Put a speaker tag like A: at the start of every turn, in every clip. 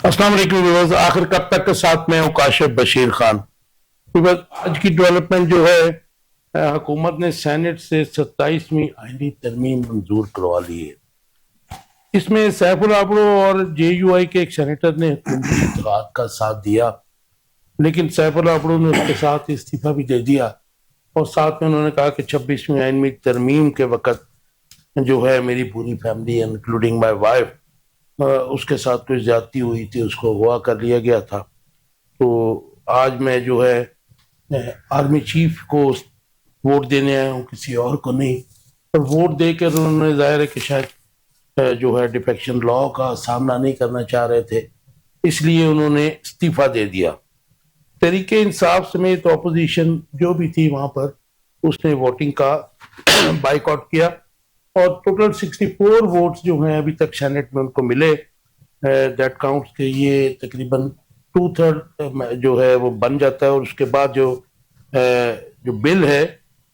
A: अस्सलाम वालेकुम व्यूअर्स, आखिर कब तक के साथ में हूं काशिफ बशीर खान। व्यूअर्स, आज की डेवलपमेंट जो है, हुकूमत ने सेनेट से 27वीं आईनी तरमीम मंजूर करवा ली है। इसमें सैफुल आबरो और JUI के एक सेनेटर ने हुकूमती इत्तेहाद का साथ दिया, लेकिन सैफुल आबरो ने उसके साथ इस्तीफा भी दे दिया और साथ में उन्होंने कहा कि 26वीं आईनी तरमीम के वक्त जो है मेरी पूरी फैमिली इंक्लूडिंग माई वाइफ उसके साथ कोई ज्यादती हुई थी, उसको अगवा कर लिया गया था। तो आज मैं जो है आर्मी चीफ को वोट देने आया हूँ, किसी और को नहीं। और वोट देकर उन्होंने जाहिर है कि शायद जो है डिफेक्शन लॉ का सामना नहीं करना चाह रहे थे, इसलिए उन्होंने इस्तीफा दे दिया। तरीके इंसाफ समेत ऑपोजिशन जो भी थी वहां पर, उसने वोटिंग का बाइकआउट किया और टोटल 64 वोट्स जो हैं अभी तक सेनेट में उनको मिले। दैट काउंट्स के ये तकरीबन 2/3 जो है वो बन जाता है। और उसके बाद जो बिल है,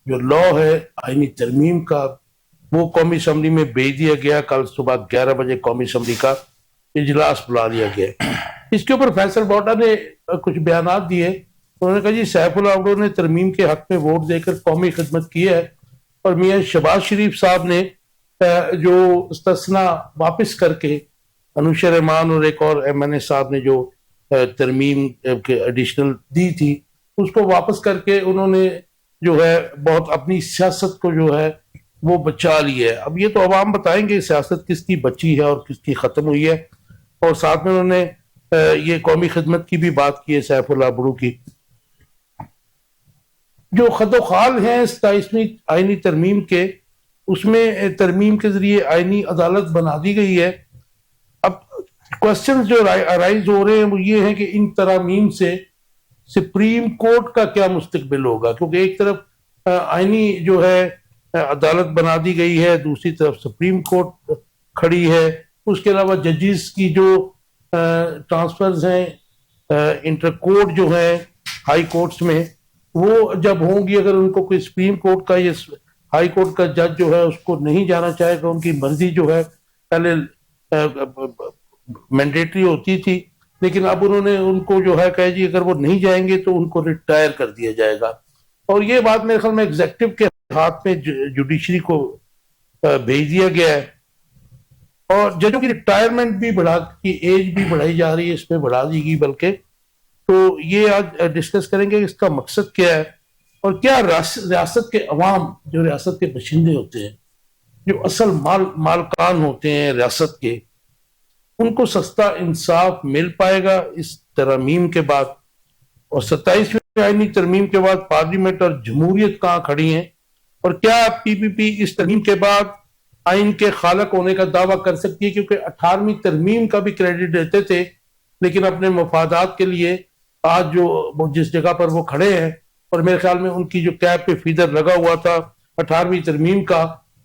A: जो लॉ है आईनी तरमीम का, वो कौमी असम्बली में भेज दिया गया। कल सुबह 11 बजे कौमी असम्बली का इजलास बुला लिया गया। इसके ऊपर फैसल बोटा ने कुछ बयान दिए। उन्होंने कहा जी सैफुल आबरो ने तरमीम के हक में वोट देकर कौमी खिदमत की है और मियाँ शहबाज शरीफ साहब ने जो इस्तिस्ना वापस करके अनुशा रहमान और एक और MNA साहब ने जो तरमीम के एडिशनल दी थी, उसको वापस करके उन्होंने जो है बहुत अपनी सियासत को जो है वो बचा ली है। अब ये तो अवाम बताएंगे सियासत किसकी बची है और किसकी खत्म हुई है। और साथ में उन्होंने ये कौमी खिदमत की भी बात की है सैफुल आबरू की। जो खदोखाल हैं 27वीं आईनी तरमीम के, उसमें तरमीम के जरिए आईनी अदालत बना दी गई है। अब क्वेश्चन जो अराइज हो रहे हैं वो ये है कि इन तरमीम से सुप्रीम कोर्ट का क्या मुस्तकबिल होगा, क्योंकि एक तरफ आईनी जो है अदालत बना दी गई है, दूसरी तरफ सुप्रीम कोर्ट खड़ी है। उसके अलावा जजेस की जो ट्रांसफर्स हैं इंटर कोर्ट जो है हाई कोर्ट्स में, वो जब होंगी, अगर उनको कोई सुप्रीम कोर्ट का या हाई कोर्ट का जज जो है उसको नहीं जाना चाहेगा, उनकी मर्जी जो है पहले मैंडेटरी होती थी, लेकिन अब उन्होंने उनको जो है कहा जी अगर वो नहीं जाएंगे तो उनको रिटायर कर दिया जाएगा। और ये बात मेरे ख्याल में एग्जेक्टिव के हाथ में जुडिशरी को भेज दिया गया है। और जजों की रिटायरमेंट भी बढ़ा की एज भी बढ़ाई जा रही है, इसमें बढ़ा दी गई बल्कि। तो ये आज डिस्कस करेंगे इसका मकसद क्या है और क्या रियासत के अवाम, जो रियासत के बशिंदे होते हैं, जो असल मालकान होते हैं रियासत के, उनको सस्ता इंसाफ मिल पाएगा इस तरमीम के बाद। और 27वीं आईनी तरमीम के बाद पार्लियामेंट और जमहूरियत कहाँ खड़ी हैं, और क्या PPP इस तरमीम के बाद आइन के खालक होने का दावा कर सकती है, क्योंकि 18वीं तरमीम का भी क्रेडिट देते थे, लेकिन अपने मफादात के लिए आज जो जिस जगह पर वो खड़े हैं, और मेरे ख्याल में उनकी जो कैब पे फीदर लगा हुआ था 18वीं तरमीम का,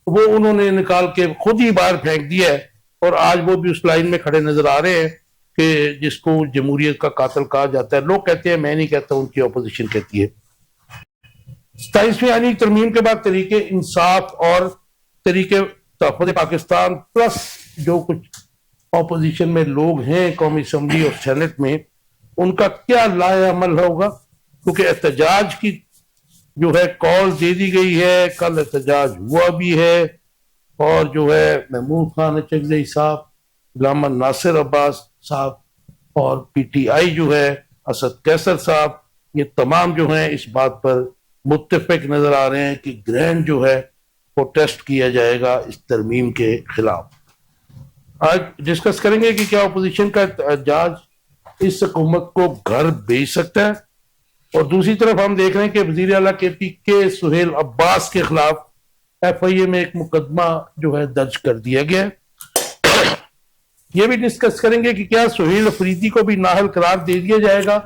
A: वो उन्होंने निकाल के खुद ही बाहर फेंक दिया है। और आज वो भी उस लाइन में खड़े नजर आ रहे हैं कि जिसको जमहूरियत का कातिल कहा जाता है। लोग कहते हैं, मैं नहीं कहता, उनकी ऑपोजिशन कहती है। 27वीं आईनी तरमीम के बाद तरीके इंसाफ और तरीके तहफ़्फ़ुज़ पाकिस्तान प्लस जो कुछ ऑपोजिशन में लोग हैं कौमी असम्बली और सेनेट में, उनका क्या लाएअमल होगा, क्योंकि एहतजाज की जो है कॉल दे दी गई है। कल एहतजाज हुआ भी है और जो है महमूद खान अचगज़ई साहब, गुलाम नासिर अब्बास साहब और PTI जो है असद कैसर साहब, ये तमाम जो हैं इस बात पर मुत्तफिक नजर आ रहे हैं कि ग्रैंड जो है प्रोटेस्ट किया जाएगा इस तरमीम के खिलाफ। आज डिस्कस करेंगे कि क्या अपोजिशन का एहतजाज इस हुकूमत को घर भेज सकता है। और दूसरी तरफ हम देख रहे हैं कि वजीर आला KPK सुहेल अब्बास के खिलाफ FIA में एक मुकदमा जो है दर्ज कर दिया गया है। यह भी डिस्कस करेंगे कि क्या सुहेल अफरीदी को भी नाअहल करार दे दिया जाएगा,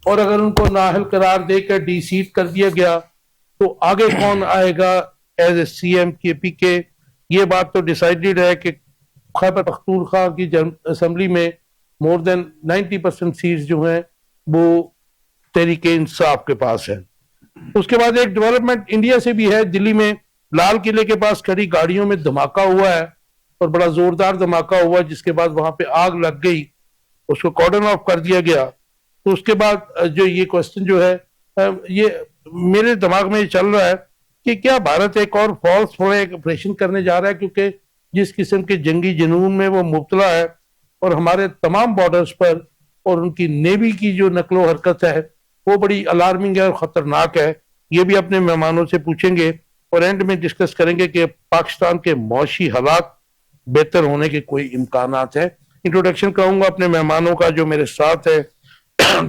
A: और अगर उनको नाअहल करार देकर डिसीट कर दिया गया तो आगे कौन आएगा एज ए CM KPK। ये बात तो डिसाइडेड है कि खैबर पख्तूनख्वा की असेंबली में मोर देन 90% सीट्स जो हैं वो तहरीके इंसाफ के पास है। उसके बाद एक डेवलपमेंट इंडिया से भी है। दिल्ली में लाल किले के पास खड़ी गाड़ियों में धमाका हुआ है और बड़ा जोरदार धमाका हुआ, जिसके बाद वहां पे आग लग गई। उसको कॉर्डन ऑफ कर दिया गया। तो उसके बाद जो ये क्वेश्चन जो है ये मेरे दिमाग में चल रहा है कि क्या भारत एक और फॉल्स फ्लैग ऑपरेशन करने जा रहा है, क्योंकि जिस किस्म के जंगी जुनून में वो मुब्तला है और हमारे तमाम बॉर्डर्स पर और उनकी नेवी की जो नकलो हरकत है वो बड़ी अलार्मिंग है और खतरनाक है। ये भी अपने मेहमानों से पूछेंगे और एंड में डिस्कस करेंगे कि पाकिस्तान के मौशी हालात बेहतर होने के कोई इम्कानात है। इंट्रोडक्शन कराऊंगा अपने मेहमानों का जो मेरे साथ है।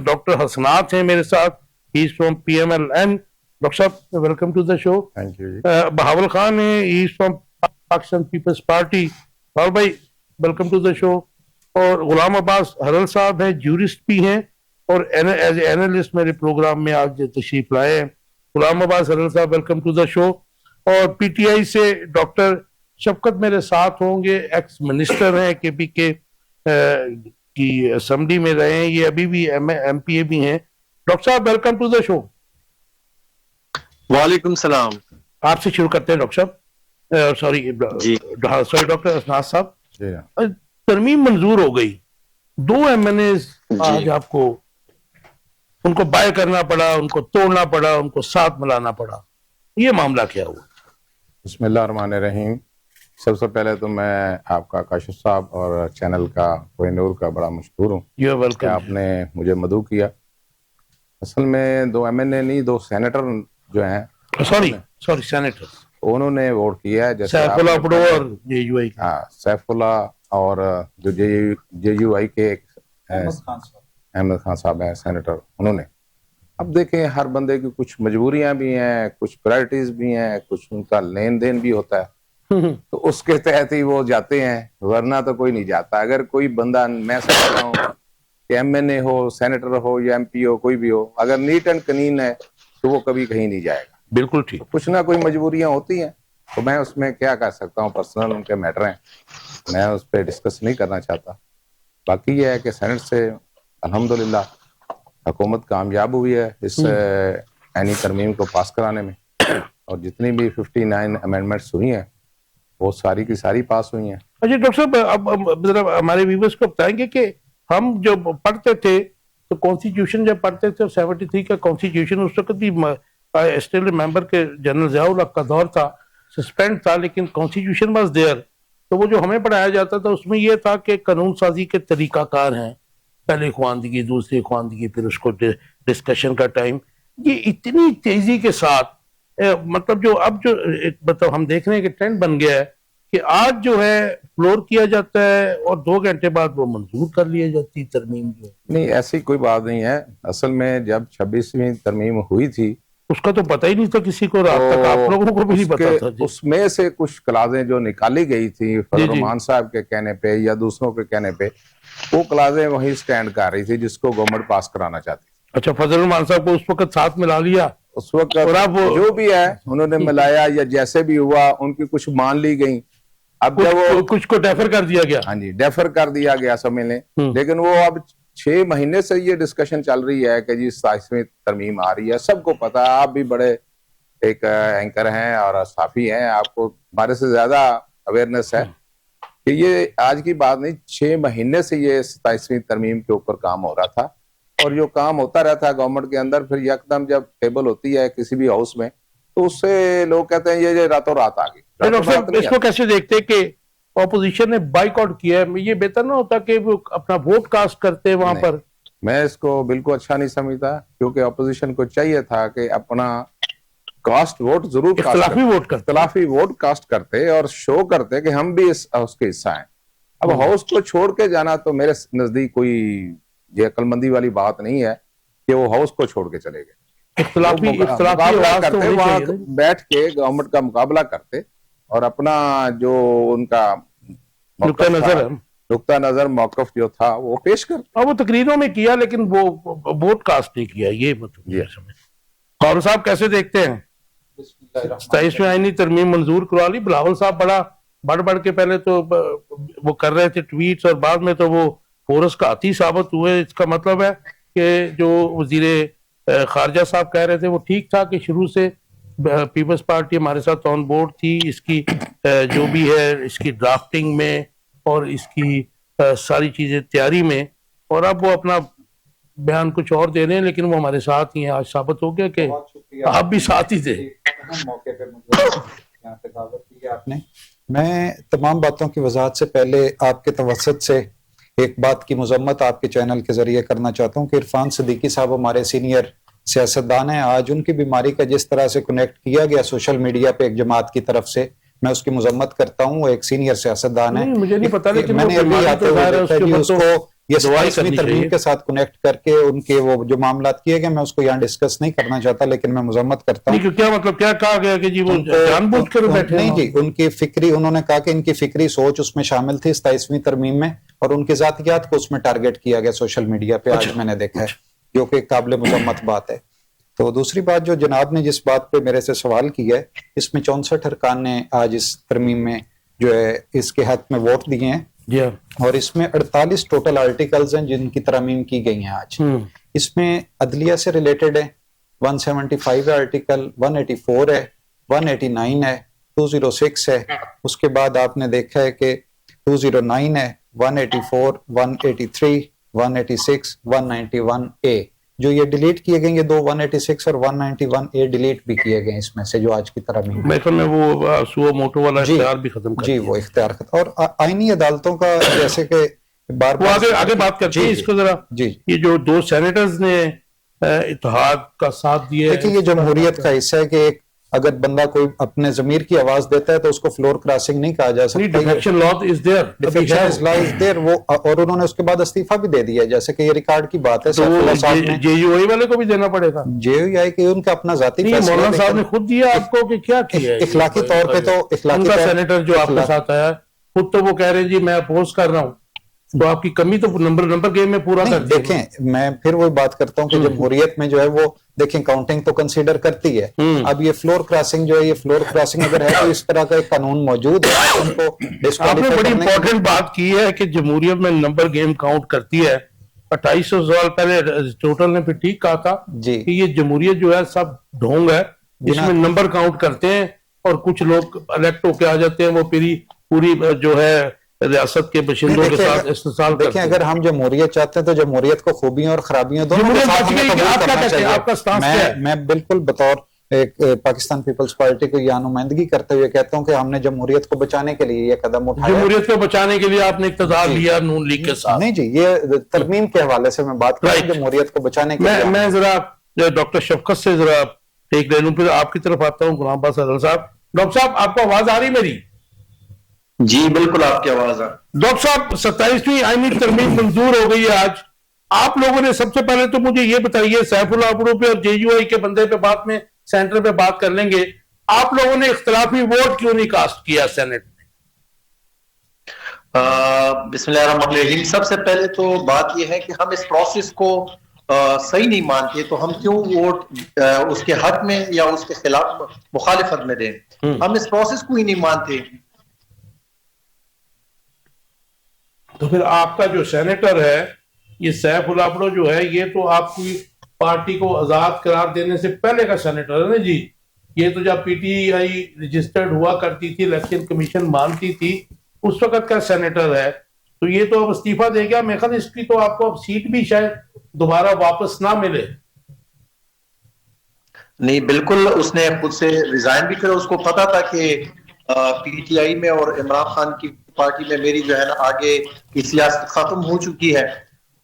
A: डॉक्टर हसनात हैं मेरे साथ, he is from PMLN। Doctor साहब welcome to the show.
B: Thank you ji.
A: Bahawal Khan है, he is from Pakistan Peoples Party. और भाई वेलकम टू द शो। और गुलाम अब्बास हरल साहब हैं, जूरिस्ट भी हैं और एज एनालिस्ट मेरे प्रोग्राम में आज तशरीफ लाए हैं। गुलाम अब्बास हरल साहब वेलकम टू द शो। और PTI से डॉक्टर शफकत मेरे साथ होंगे, एक्स मिनिस्टर हैं, KPK की असेंबली में रहे हैं, ये अभी भी MPA भी हैं। डॉक्टर साहब वेलकम टू द शो।
C: वालेकुम सलाम।
A: आपसे शुरू करते हैं डॉक्टर साहब। सॉरी डॉक्टर हसनात साहब, तरमीम मंजूर हो गई, 2 MNAs आज आपको उनको बाय करना पड़ा, उनको तोड़ना पड़ा, उनको साथ मिलाना पड़ा, ये मामला क्या हुआ?
B: बिस्मिल्लाहिर्रहमानिर्रहीम। सबसे पहले तो मैं आपका काशिफ साहब और चैनल का कोहिनूर का बड़ा मशहूर हूँ कि आपने मुझे मदऊ किया। असल में 2 MNA नहीं, 2 सेनेटर जो हैं,
A: सॉरी सेनेटर,
B: उन्होंने वोट किया है। जैसे
A: सैफुल्लाह और JUI,
B: हाँ, सैफुल्लाह और जो JUI के अहमद खान साहब हैं सेनेटर, उन्होंने। अब देखें, हर बंदे की कुछ मजबूरियां भी हैं, कुछ प्रायोरिटीज भी हैं, कुछ उनका लेन देन भी होता है, तो उसके तहत ही वो जाते हैं, वरना तो कोई नहीं जाता। अगर कोई बंदा, मैं समझता हूँ कि MNA हो, सेनेटर हो या MP हो, कोई भी हो, अगर नीट एंड क्लीन है तो वो कभी कहीं नहीं जाएगा।
A: बिल्कुल ठीक।
B: तो कुछ ना कोई मजबूरियां होती हैं, तो मैं उसमें क्या कर सकता हूँ, पर्सनल उनके मैटर हैं, मैं उस पर डिस्कस नहीं करना चाहता। बाकी ये है कि सेनेट से अल्हम्दुलिल्लाह हुकूमत कामयाब हुई है इस आईनी तरमीम को पास कराने में, और जितनी भी 59 अमेंडमेंट्स हुई हैं वो सारी की सारी पास हुई हैं।
A: अच्छा डॉक्टर साहब, अब जरा हमारे व्यूअर्स को बताएंगे कि हम जब पढ़ते थे तो कॉन्स्टिट्यूशन जब पढ़ते थे 73 का कॉन्स्टिट्यूशन, उस वक्त भी स्टिल मेंबर के जनरल ज़ियाउल हक का दौर था, सस्पेंड था, लेकिन कॉन्स्टिट्यूशन वाज देयर। तो वो जो हमें पढ़ाया जाता था उसमें यह था कि कानून साजी के तरीकाकार हैं, पहले ख्वानदगी, दूसरी ख्वानदगी, फिर उसको डिस्कशन का टाइम। ये इतनी तेजी के साथ मतलब जो अब जो मतलब हम देख रहे हैं कि ट्रेंड बन गया है कि आज जो है फ्लोर किया जाता है और 2 घंटे बाद वो मंजूर कर लिया जाती है तरमीम। जो
B: नहीं, ऐसी कोई बात नहीं है। असल में जब 26वीं तरमीम हुई थी
A: उसका तो पता ही नहीं था किसी को, रात तक आप लोगों को भी नहीं पता था।
B: उसमें से कुछ क्लाजें जो निकाली गई थी फजल रहमान साहब के कहने पे या दूसरों के कहने पे, वो क्लाजें वही स्टैंड कर रही थी जिसको गवर्नमेंट पास कराना चाहती थी।
A: अच्छा, फजल रहमान साहब को उस वक्त साथ मिला लिया,
B: उस वक्त जो भी है उन्होंने मिलाया या जैसे भी हुआ, उनकी कुछ मान ली गई। अब जब वो
A: कुछ को डेफर कर दिया गया,
B: हाँ जी, डेफर कर दिया गया समझ लें, लेकिन वो अब 6 महीने से ये डिस्कशन चल रही है कि जी 27वीं तरमीम आ रही है। सबको पता है, आप भी बड़े एक एंकर हैं और साफी हैं, आपको हमारे से ज्यादा अवेयरनेस है कि ये आज की बात नहीं, 6 महीने से ये 27वीं तरमीम के ऊपर काम हो रहा था। और जो काम होता रहता है गवर्नमेंट के अंदर, फिर यकदम जब टेबल होती है किसी भी हाउस में, तो उससे लोग कहते हैं ये रातों रात आ गई।
A: इसको कैसे देखते हैं कि ऑपोजिशन ने बाइकआउट किया है? ये बेहतर ना होता कि वो अपना वोट कास्ट करते वहां पर?
B: मैं इसको बिल्कुल अच्छा नहीं समझता, क्योंकि ऑपोजिशन को चाहिए था कि अपना कास्ट वोट जरूर इख्तिलाफी वोट कास्ट करते और शो करते कि हम भी इस हाउस के हिस्सा हैं। अब हाउस को छोड़ के जाना तो मेरे नजदीक कोई ये अक्लमंदी वाली बात नहीं है कि वो हाउस को छोड़ के चले गए।
A: इख्तिलाफी
B: करते, वहां बैठ के गवर्नमेंट का मुकाबला करते और अपना जो उनका नुक्ता नजर मौकफ जो था वो पेश कर।
A: वो तकरीरों में किया, लेकिन वो वोट कास्ट नहीं किया। ये मतलब कौन साहब कैसे देखते हैं? 27वीं आईनी तरमीम मंजूर करवा ली, बिलावल साहब बड़ा बढ़ बढ़ के पहले तो वो कर रहे थे ट्वीट्स, और बाद में तो वो फोरस का हाथी साबित हुए। इसका मतलब है कि जो वजीर खारजा साहब कह रहे थे वो ठीक था कि शुरू से पीपल्स पार्टी हमारे साथ ऑन बोर्ड थी, इसकी जो भी है इसकी ड्राफ्टिंग में और इसकी सारी चीजें तैयारी में। और अब वो अपना बयान कुछ और दे रहे हैं, लेकिन वो हमारे साथ ही हैं। आज साबित हो गया कि
C: बहुत शुक्रिया,
A: आप भी साथ ही थे।
C: अहम मौके पे मुझे यहाँ पे दावत दी है आपने। मैं तमाम बातों की वजाहत से पहले आपके तवसत से एक बात की मजम्मत आपके चैनल के जरिए करना चाहता हूँ कि इरफान सिद्दीकी साहब हमारे सीनियर सियासतदान हैं। आज उनकी बीमारी का जिस तरह से कनेक्ट किया गया सोशल मीडिया पे एक जमात की तरफ से, मैं उसकी मजम्मत करता हूँ। वो एक सीनियर सियासतदान है।
A: नहीं, मुझे नहीं पता, लेकिन
C: मैंने
A: वो
C: अभी
A: बीमारी
C: आते
A: तो
C: हुए
A: ज़ाहिर है,
C: देखा
A: उसके
C: जी
A: ऊपर
C: उसको
A: तो
C: ये
A: दवाई
C: 27वीं
A: करनी
C: तरमीम
A: चाहिए।
C: के साथ कनेक्ट करके उनके वो जो मामलात किए गए, मैं उसको यहाँ डिस्कस नहीं करना चाहता, लेकिन मैं मजम्मत करता हूँ।
A: नहीं, क्या मतलब क्या कहा गया कि जी वो
C: उनको
A: जानबूझकर बैठे
C: नहीं
A: हैं?
C: जी, उनकी फिक्री, उन्होंने कहा कि इनकी फिक्री सोच उसमें शामिल थी 27वीं तरमीम में, और उनकी जातियात को उसमें टारगेट किया गया सोशल मीडिया पे। आज मैंने देखा है, जो कि काबिल मजम्मत बात है। तो दूसरी बात, जो जनाब ने जिस बात पे मेरे से सवाल किया है, इसमें 64 अरकान ने आज इस तरमीम में जो है इसके हक में वोट दिए हैं,
A: जी हाँ।
C: और इसमें 48 टोटल आर्टिकल्स हैं जिनकी तरमीम की गई हैं आज। इसमें अदलिया से रिलेटेड है 175 आर्टिकल, 184 है, 189 है, 206 है। उसके बाद आपने देखा है कि 209 है, 184, 183, 186, 191 ए। जो ये डिलीट किए गए, ये दो 186 और 191 ए डिलीट भी किए गए इसमें से, जो आज की तरमीम है।
A: मैं तो मैं वो सुओ मोटो वाला
C: जी,
A: इख्तियार भी खत्म कर
C: जी,
A: दिया।
C: वो इख्तियार खत्म। और आईनी अदालतों का जैसे कि बार
A: वो
C: बार
A: आगे बात करते हैं इसको जरा।
C: जी,
A: ये जो दो सेनेटर्स ने इत्तेहाद का साथ दिया है,
C: देखिए ये जमहूरियत का हिस्सा है कि एक अगर बंदा कोई अपने जमीर की आवाज देता है तो उसको फ्लोर क्रॉसिंग नहीं कहा जा सकता।
A: Defection law is there,
C: defection law is there. वो और उन्होंने उसके बाद इस्तीफा भी दे दिया है, जैसे कि ये रिकॉर्ड की बात है।
A: तो जेयूआई वाले को भी देना पड़ेगा।
C: जेयूआई के उनका अपना जाती फैसला,
A: मौलाना साहब ने खुद दिया आपको कि क्या किया है?
C: इखलाकी तौर पे तो
A: उनका सेनेटर जो आपके साथ आया खुद तो वो कह रहे हैं जी मैं अपोज कर रहा हूँ, तो आपकी कमी तो नंबर गेम में पूरा कर
C: देखें। मैं फिर वही बात करता हूँ कि जमहूरियत में जो है वो देखें काउंटिंग तो कंसीडर करती है। अब ये फ्लोर क्रॉसिंग जो है, ये फ्लोर क्रॉसिंग अगर है तो इस तरह का एक कानून मौजूद है, उनको
A: आपने बड़ी इंपॉर्टेंट बात की है कि जमहूरियत में नंबर गेम काउंट करती है। 2800 साल पहले टोटल ने फिर ठीक कहा था कि ये जमहूरियत जो है सब ढोंग है, जिसमें नंबर काउंट करते हैं और कुछ लोग इलेक्ट होके आ जाते हैं, वो पूरी जो है रियासत के बशिंदों के साथ इस्तेसाल करते हैं।
C: अगर हम जमहूरियत चाहते हैं तो जमहूरियत को खूबियों और खराबियों दोनों के साथ हमें कबूल करना चाहिए।
A: आपका स्टांस क्या है?
C: मैं बिल्कुल बतौर एक पाकिस्तान पीपल्स पार्टी को यह नुमाइंदगी करते हुए कहता हूं कि हमने जमहूरियत को बचाने के लिए ये कदम उठाया।
A: जमहूरियत को बचाने के लिए आपने इक़्तिदार लिया नून लीग के साथ?
C: नहीं जी, ये तरमीम के हवाले से मैं बात कर रहा हूं, जमहूरियत को बचाने के लिए।
A: मैं जरा डॉक्टर शफकत से जरा टेक ले लूं, फिर आपकी तरफ आता हूँ। गुलाम अब्बास अदल साहब, डॉक्टर साहब आपको आवाज आ रही मेरी?
D: जी बिल्कुल, आपकी आवाज है।
A: डॉक्टर साहब 27वीं आईनी तरमीम मंजूर हो गई है आज। आप लोगों ने सबसे पहले तो मुझे ये बताइए, सैफुल्लाह अबरू पे और जेयूआई के बंदे पे बाद में सेंटर पे बात कर लेंगे, आप लोगों ने इख्तिलाफी वोट क्यों नहीं कास्ट किया सेनेट में?
D: बिस्मिल्लाहिर्रहमानिर्रहीम। सबसे पहले तो बात यह है कि हम इस प्रोसेस को सही नहीं मानते, तो हम क्यों वोट उसके हक में या उसके खिलाफ मुखालिफत में दें? हम इस प्रोसेस को ही नहीं मानते।
A: तो फिर आपका जो सेनेटर है ये सैफुल्लाह अबरू जो है, ये तो आपकी पार्टी को आजाद करार देने से पहले का सेनेटर है ना जी। ये तो जब पीटीआई रजिस्टर्ड हुआ करती थी, इलेक्शन कमीशन मानती थी, उस वक्त का सेनेटर है। तो ये तो अब इस्तीफा दे गया। मैं ख्याल इसकी तो आपको अब सीट भी शायद दोबारा वापस ना मिले।
D: नहीं, बिल्कुल उसने खुद से रिजाइन भी किया। उसको पता था कि पीटीआई में और इमरान खान की पार्टी में मेरी जो है ना आगे की सियासत खत्म हो चुकी है,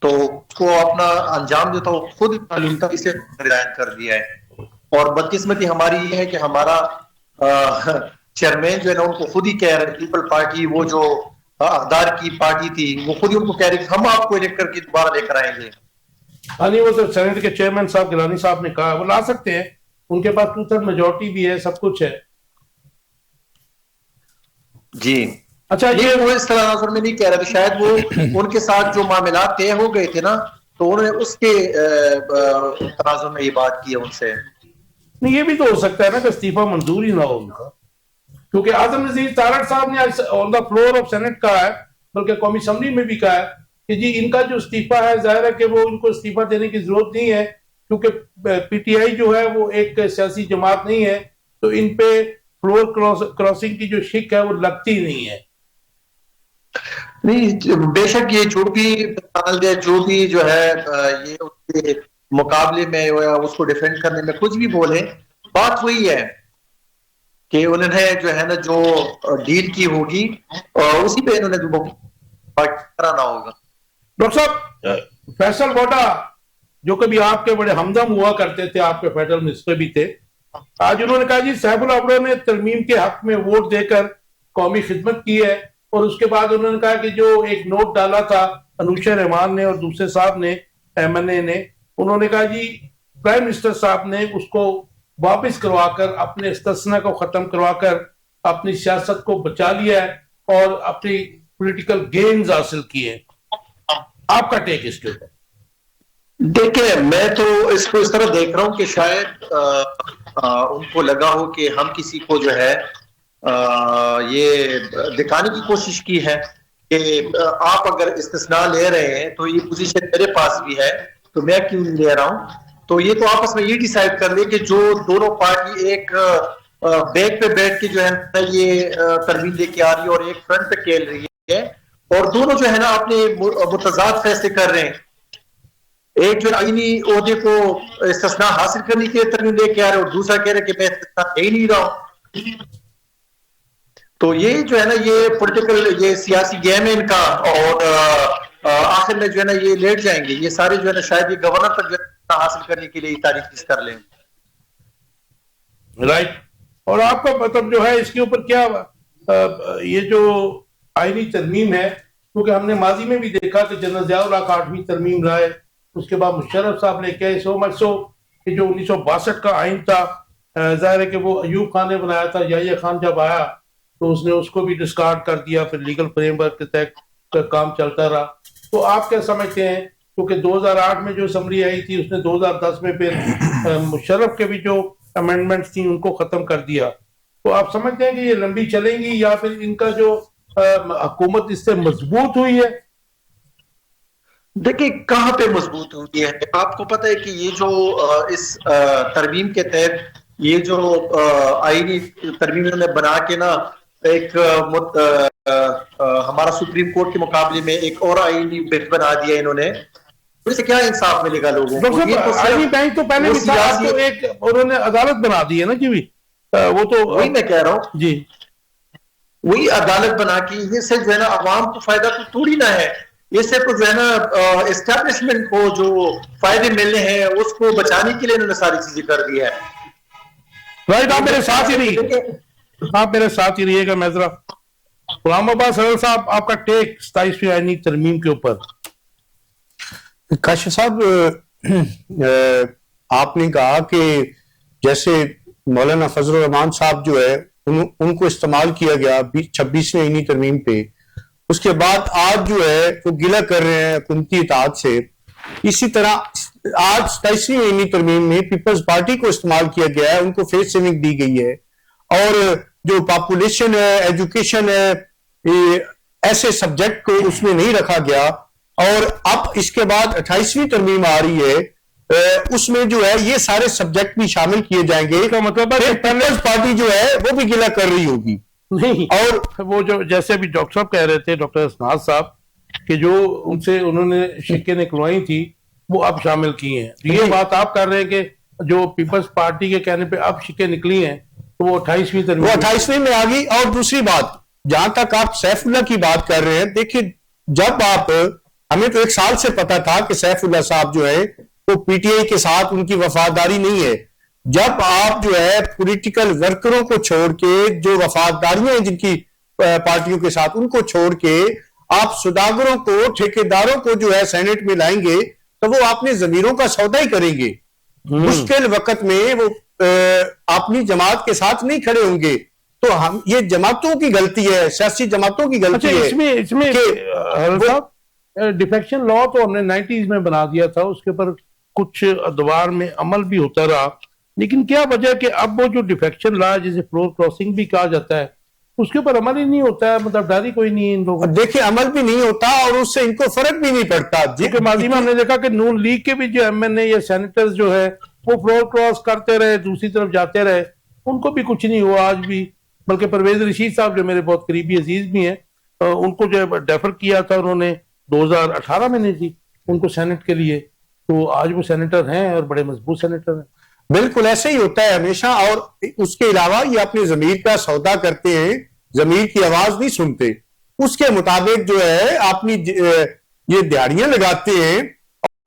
D: तो उसको अपना अंजाम जो था वो खुद मालूम था, इसे रिजाइन कर दिया है। और बदकिस्मती हमारी ये है कि हमारा चेयरमैन जो है ना उनको खुद ही कह रहे, पीपल पार्टी वो जो अकदार की पार्टी थी, वो खुद ही उनको कह रही हम आपको इलेक्ट करके दोबारा लेकर आएंगे।
A: हाँ नहीं, वो तो सेनेट के चेयरमैन साहब गिलानी साहब ने कहा वो ला सकते हैं, उनके पास 2/3 मेजोरिटी भी है, सब कुछ है
D: जी।
A: अच्छा,
D: ये वो इस तरह नजर में नहीं कह रहे थे, शायद वो उनके साथ जो मामला तय हो गए थे ना, तो उन्होंने उसके तनाजुर में ये बात की है उनसे।
A: नहीं, ये भी तो हो सकता है ना कि इस्तीफा मंजूर ही ना हो उनका, क्योंकि आजम नजीर तारड़ साहब ने आज on the floor of senate कहा है, बल्कि कौमी असम्बली में भी कहा है कि जी इनका जो इस्तीफा है, जाहिर है कि वो इनको इस्तीफा देने की जरूरत नहीं है, क्योंकि पीटीआई जो है वो एक सियासी जमात नहीं है, तो इन पे फ्लोर क्रॉसिंग की जो शिक है वो लगती नहीं है।
D: नहीं, बेशक ये जो भी मिसाल दे, जो भी जो है ये उसके मुकाबले में या उसको डिफेंड करने में कुछ भी बोले, बात वही है कि उन्होंने जो है ना जो डील की होगी उसी पे इन्होंने कराना होगा।
A: डॉक्टर साहब, फैसल वोटा जो कभी आपके बड़े हमदम हुआ करते थे, आपके फेडरल मिनिस्टर भी थे, आज उन्होंने कहा जी सैफुल अब्रो ने तरमीम के हक में वोट देकर कौमी खिदमत की है। और उसके बाद उन्होंने कहा कि जो एक नोट डाला था अनुशा रहमान ने और दूसरे साहब ने, एमएनए ने, उन्होंने कहा जी प्राइम मिनिस्टर साहब ने उसको वापस करवाकर, अपने इस्तेस्ना को खत्म करवाकर अपनी सियासत को बचा लिया है और अपनी पॉलिटिकल गेन्स हासिल किए। आपका टेक इसके ऊपर?
D: देखिए, मैं तो इसको इस तरह देख रहा हूं कि शायद उनको लगा हो कि हम किसी को जो है ये दिखाने की कोशिश की है कि आप अगर इस्तिस्ना ले रहे हैं तो ये पोजीशन मेरे पास भी है, तो मैं क्यों नहीं ले रहा हूं। तो ये तो आपस में ये डिसाइड कर ले कि जो दोनों पार्टी एक बैग पे बैठ के जो है ना ये तरमीम लेके आ रही है और एक फ्रंट पे खेल रही है, और दोनों जो है ना अपने मुतजाद फैसले कर रहे हैं। एक जो आईनी ओहदे को इस्तिस्ना हासिल करने के लिए तरमीम लेके आ रहे हैं और दूसरा कह रहे हैं कि मैं इस्तिस्ना ले ही नहीं रहा हूं। तो ये जो है ना ये पॉलिटिकल, ये सियासी गेम है इनका, और आखिर में जो है ना ये लेट जाएंगे ये सारे जो है ना, शायद ये गवर्नर तक जो है हासिल करने के लिए तारीफ कर लें।
A: राइट। और आपका मतलब जो है इसके ऊपर क्या ये जो आईनी तरमीम है, क्योंकि हमने माजी में भी देखा कि जनरल ज़िया-उल हक 8वीं तरमीम लाए, उसके बाद मुशर्रफ साहब लेके आए, सो मच सो कि जो 1962 का आइन था, जाहिर है कि वो अयूब खान ने बनाया था, याहिया खान जब आया तो उसने उसको भी डिस्कार्ड कर दिया, फिर लीगल फ्रेमवर्क के तहत काम चलता रहा। तो आप क्या समझते हैं, क्योंकि 2008 में जो असम्बली आई थी उसने 2010 में फिर मुशर्रफ के भी जो अमेंडमेंट्स थी उनको खत्म कर दिया, तो आप समझते हैं कि ये लंबी चलेंगी या फिर इनका जो हुकूमत इससे मजबूत हुई है?
D: देखिए, कहां पे मजबूत हुई है, आपको पता है कि ये जो इस तरमीम के तहत ये जो आईनी तरमीम इन्होंने बना के ना एक हमारा सुप्रीम कोर्ट के मुकाबले में एक और आईनी बिल बना दिया इन्होंने, तो इससे क्या इंसाफ मिलेगा लोगों को?
A: आईनी बैंक तो पहले भी था, तो एक उन्होंने अदालत बना दी है ना जी, वो तो
D: वही मैं कह रहा हूँ
A: जी,
D: वही अदालत बना के इससे जो है ना अवाम को फायदा तो थोड़ी ना है, इससे तो जो है ना एस्टेब्लिशमेंट को जो फायदे मिलने हैं उसको बचाने के लिए इन्होंने सारी चीजें कर दी है।
A: राइट। आप मेरे साथ ही रहिए, आप मेरे साथ ही रहिएगा। मैं जरा गुलाम अब्बास सदर साहब, आपका टेक 27वीं आईनी तरमीम के ऊपर।
E: काशिफ साहब, आपने कहा कि जैसे मौलाना फजल रहमान साहब जो है उनको इस्तेमाल किया गया 26वीं आईनी तरमीम पे, उसके बाद आज जो है वो गिला कर रहे हैं हुकूमती इताअत से। इसी तरह आज 27वीं आईनी तरमीम में पीपल्स पार्टी को इस्तेमाल किया गया है, उनको फेस सेविंग दी गई है, और जो पॉपुलेशन है, एजुकेशन है, ऐसे सब्जेक्ट को उसमें नहीं रखा गया। और अब इसके बाद 28वीं तरमीम आ रही है, उसमें जो है ये सारे सब्जेक्ट भी शामिल किए जाएंगे। इसका मतलब है पीपल्स पार्टी जो है वो भी गिला कर रही होगी।
A: नहीं, और वो जो जैसे भी डॉक्टर साहब कह रहे थे, डॉक्टर असनाद साहब, कि जो उनसे उन्होंने शिक्के निकलवाई थी वो अब शामिल की हैं। ये बात आप कर रहे हैं कि जो पीपल्स पार्टी के कहने पे अब शिक्के निकली हैं तो वो 28वीं तरमीम,
E: वो 28वीं में आ गई। और दूसरी बात, जहां तक आप सैफुल्लाह की बात कर रहे हैं, देखिए जब आप, हमें तो 1 साल से पता था कि सैफुल्लाह साहब जो है वो पीटीआई के साथ उनकी वफादारी नहीं है। जब आप जो है पॉलिटिकल वर्करों को छोड़ के, जो वफादारियां हैं जिनकी पार्टियों के साथ, उनको छोड़ के आप सौदागरों को, ठेकेदारों को जो है सेनेट में लाएंगे, तो वो अपने जमीरों का सौदा ही करेंगे। मुश्किल वक्त में वो अपनी जमात के साथ नहीं खड़े होंगे। तो हम, ये जमातों की गलती है, सियासी जमातों की गलती है।
A: इसमें डिफेक्शन लॉ तो हमने 90s में बना दिया था, उसके ऊपर कुछ अदवार में अमल भी होता रहा, लेकिन क्या वजह कि अब वो जो डिफेक्शन लॉ जिसे फ्लोर क्रॉसिंग भी कहा जाता है उसके ऊपर अमल ही नहीं होता है, मतलब डर ही कोई नहीं है इन लोगों को।
E: देखिए, अमल भी नहीं होता और उससे इनको फर्क भी नहीं पड़ता।
A: क्योंकि माजी में हमने देखा कि नून लीग के भी जो एमएनए या सेनेटर्स जो है वो फ्लोर क्रॉस करते रहे, दूसरी तरफ जाते रहे, उनको भी कुछ नहीं हुआ आज भी। बल्कि परवेज रशीद साहब जो मेरे बहुत करीबी अजीज भी हैं, उनको जो है डेफर किया था उन्होंने 2018 में नहीं थी उनको सेनेट के लिए, तो आज वो सेनेटर हैं और बड़े मजबूत सेनेटर हैं।
E: बिल्कुल ऐसे ही होता है हमेशा। और उसके अलावा ये अपने जमीर का सौदा करते हैं, जमीर की आवाज नहीं सुनते, उसके मुताबिक जो है अपनी ये दिहाड़ियां लगाते हैं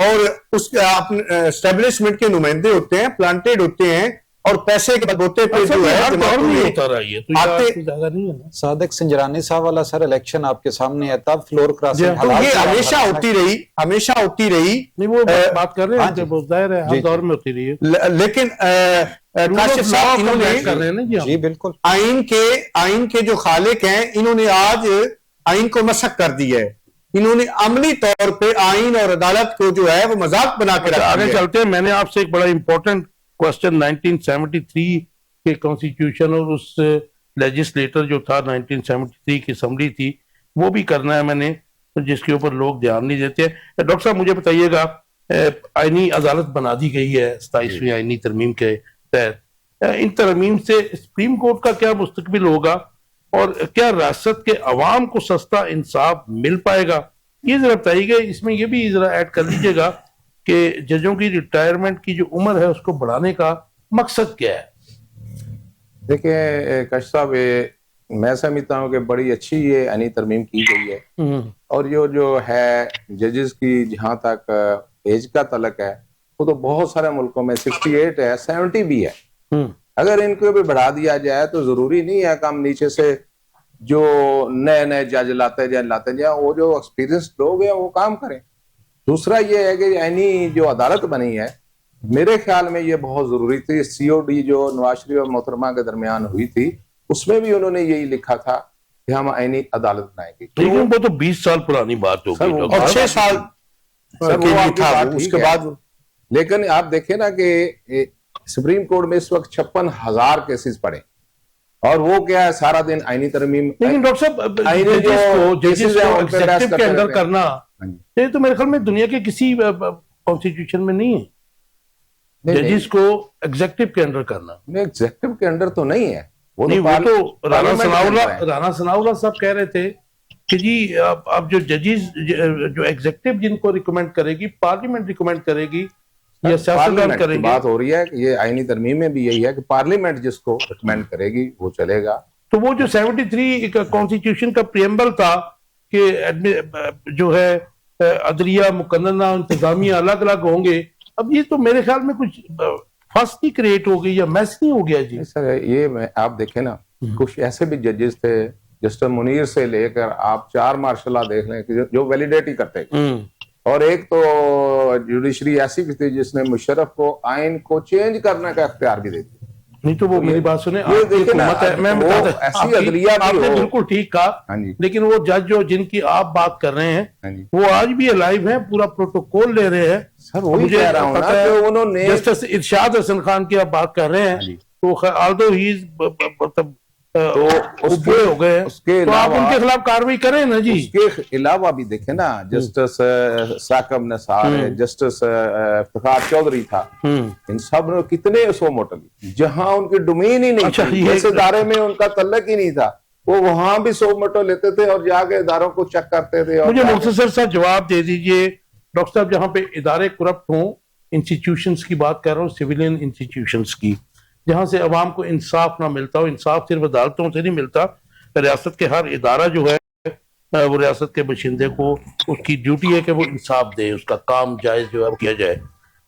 E: और उस अपने एस्टेब्लिशमेंट के नुमाइंदे होते हैं, प्लांटेड होते हैं और पैसे के बलबूते पे जो है
A: हर दौर में
E: जमातों
A: होता रहा है ये, तो
E: आते-
A: ये ज्यादा नहीं है ना।
C: सादिक सिंजरानी साहब वाला सर इलेक्शन आपके सामने है, तब फ्लोर क्रॉसिंग
A: जी,
E: तो ये हमेशा होती रही, हमेशा होती रही।
A: नहीं वो बात कर रहे
C: हाँ
A: हैं
C: जी।
A: वो जाहिर है हर
C: जी,
A: दौर में होती रही है।
E: लेकिन
A: Rule of
E: काशिफ
A: law
E: साहब
A: को
E: इन्होंने
A: back कर रहे हैं ना जी हम।
C: जी बिल्कुल।
E: आइन के जो खालिक हैं इन्होंने आज आइन को मसख कर दिया है। इन्होंने अमली तौर पे आइन और अदालत को जो है वो मजाक बना के
A: अच्छा,
E: रखा
A: आगे
E: है।
A: चलते हैं। मैंने आपसे एक बड़ा इंपॉर्टेंट क्वेश्चन 1973 के कॉन्स्टिट्यूशन और उस लेजिस्लेटर जो था 1973 की असेंबली थी वो भी करना है मैंने, तो जिसके ऊपर लोग ध्यान नहीं देते हैं। डॉक्टर साहब मुझे बताइएगा, आईनी अदालत बना दी गई है 27वीं आईनी तरमीम के तहत, इन तरमीम से सुप्रीम कोर्ट का क्या मुस्तकबिल होगा और क्या रियासत के अवाम को सस्ता इंसाफ मिल पाएगा, ये जरा बताइएगा। इसमें ये भी जरा ऐड कर लीजिएगा कि जजों की रिटायरमेंट की जो उम्र है उसको बढ़ाने का मकसद क्या है।
B: देखिए कश साहब, ये मैं समझता हूँ कि बड़ी अच्छी ये आईनी तरमीम की गई है और ये जो है जजेस की जहाँ तक एज का तलक है वो तो बहुत सारे मुल्कों में 68 है, 70 भी है। अगर इनको भी बढ़ा दिया जाए तो जरूरी नहीं है कि हम नीचे से जो नए नए जज लाते जाए, वो जो एक्सपीरियंस लोग हैं वो काम करें। दूसरा ये है कि आईनी जो अदालत बनी है मेरे ख्याल में ये बहुत जरूरी थी। COD जो नवाज शरीफ और मोहतरमा के दरमियान हुई थी उसमें भी उन्होंने यही लिखा था कि हम आईनी अदालत बनाएंगे।
A: लेकिन वो तो 20 साल पुरानी बात हो
B: सर,
A: गई।
B: वो
E: और 6 साल
B: सर,
E: के
B: वो
E: लिए
B: आपकी
E: था
B: बात
E: वो,
B: ठीक
E: उसके
B: है।
E: बाद
B: लेकिन आप देखें ना कि सुप्रीम कोर्ट में इस वक्त 56,000 केसेस पड़े और वो क्या है सारा दिन आईनी तरमीम।
A: लेकिन डॉक्टर साहब
B: आईनी जो
A: जजेस
B: cases हैं,
A: को
B: उन पे बहस
A: एग्जीक्यूटिव के
B: करते
A: अंदर
B: रहते हैं।
A: करना,
B: हाँ जी।
A: ये तो मेरे ख्याल में दुनिया के किसी कॉन्स्टिट्यूशन में नहीं है,
B: नहीं,
A: जजेस को एग्जीक्यूटिव के अंदर करना।
B: नहीं, एग्जेक्टिव के अंडर तो नहीं है वो
A: नहीं, वो
B: पार्ल-
A: तो
B: पार्लियामेंट के अंदर है।
A: राणा सनाउल्लाह साहब कह रहे थे कि जी अब जो जजेस जो एग्जीक्यूटिव जिनको रिकमेंड करेगी पार्लियामेंट रिकमेंड करेगी या सियासतदान
B: पार्लियामेंट की
A: करेंगे।
B: बात हो रही है कि ये आईनी तरमीम में भी यही है कि पार्लियामेंट जिसको रिकमेंड करेगी वो चलेगा।
A: तो वो जो 73 कॉन्स्टिट्यूशन का प्रियम्बल था कि जो है अदलिया मुकन्नना इंतजामिया अलग अलग होंगे, अब ये तो मेरे ख्याल में कुछ फास्ती क्रिएट हो गई या मैस नहीं हो गया जी।
B: नहीं सर, ये आप देखें ना कुछ ऐसे भी जजेस थे जस्टिस मुनीर से लेकर आप 4 मार्शल देख लें कि जो वैलिडेट ही करते थे। और एक तो जुडिशरी ऐसी भी थी जिसने मुशर्रफ को आइन को चेंज करने का इख्तियार भी दे दिया।
A: नहीं तो वो मेरी बात सुने,
B: ये
A: आपकी
B: देखिए ना,
A: हुकूमत है, मैं
B: वो
A: बताता
B: ऐसी
A: आपकी-
B: अदलिया भी
A: आपने
B: हो।
A: बिल्कुल ठीक कहा,
B: हाँ जी।
A: लेकिन वो जज जो जिनकी आप बात कर रहे
B: हाँ
A: हैं
B: जी।
A: वो आज भी अलाइव हैं, पूरा प्रोटोकॉल ले रहे हैं।
B: सर वही कह रहा हूं ना
A: पता है,
B: कि उन्होंने
A: जस्टिस इरशाद हसन खान की आप बात कर रहे हैं,
B: जी।
A: तो ऑल्दो ही मतलब
B: तो
A: उसके हो गए हैं,
B: उसके
A: तो आप
B: अलावा-
A: उनके खिलाफ कार्रवाई करें ना जी।
B: उसके अलावा भी देखे ना जस्टिस साकब नसार है, जस्टिस इफ्तिखार चौधरी था, इन सब ने कितने सो मोटल जहां उनकी डोमेन ही नहीं
A: अच्छा,
B: थी,
A: ये-
B: जिस इदारे में उनका तल्लक ही नहीं था वो वहां भी सो मोटो लेते थे और जाके इदारों को चेक करते थे। और
A: मुझे
B: जाके-
A: मुख्तसर सा जवाब दे दीजिए डॉक्टर साहब, जहां पे इदारे करप्ट हों, इंस्टीट्यूशंस की बात कर रहा हूँ, सिविलियन इंस्टीट्यूशंस की, जहां से अवाम को इंसाफ ना मिलता हो। इंसाफ सिर्फ अदालतों से नहीं मिलता, रियासत के हर इदारा जो है वो रियासत के बशिंदे को उसकी ड्यूटी है कि वो इंसाफ दे, उसका काम जायज जो है वो किया जाए।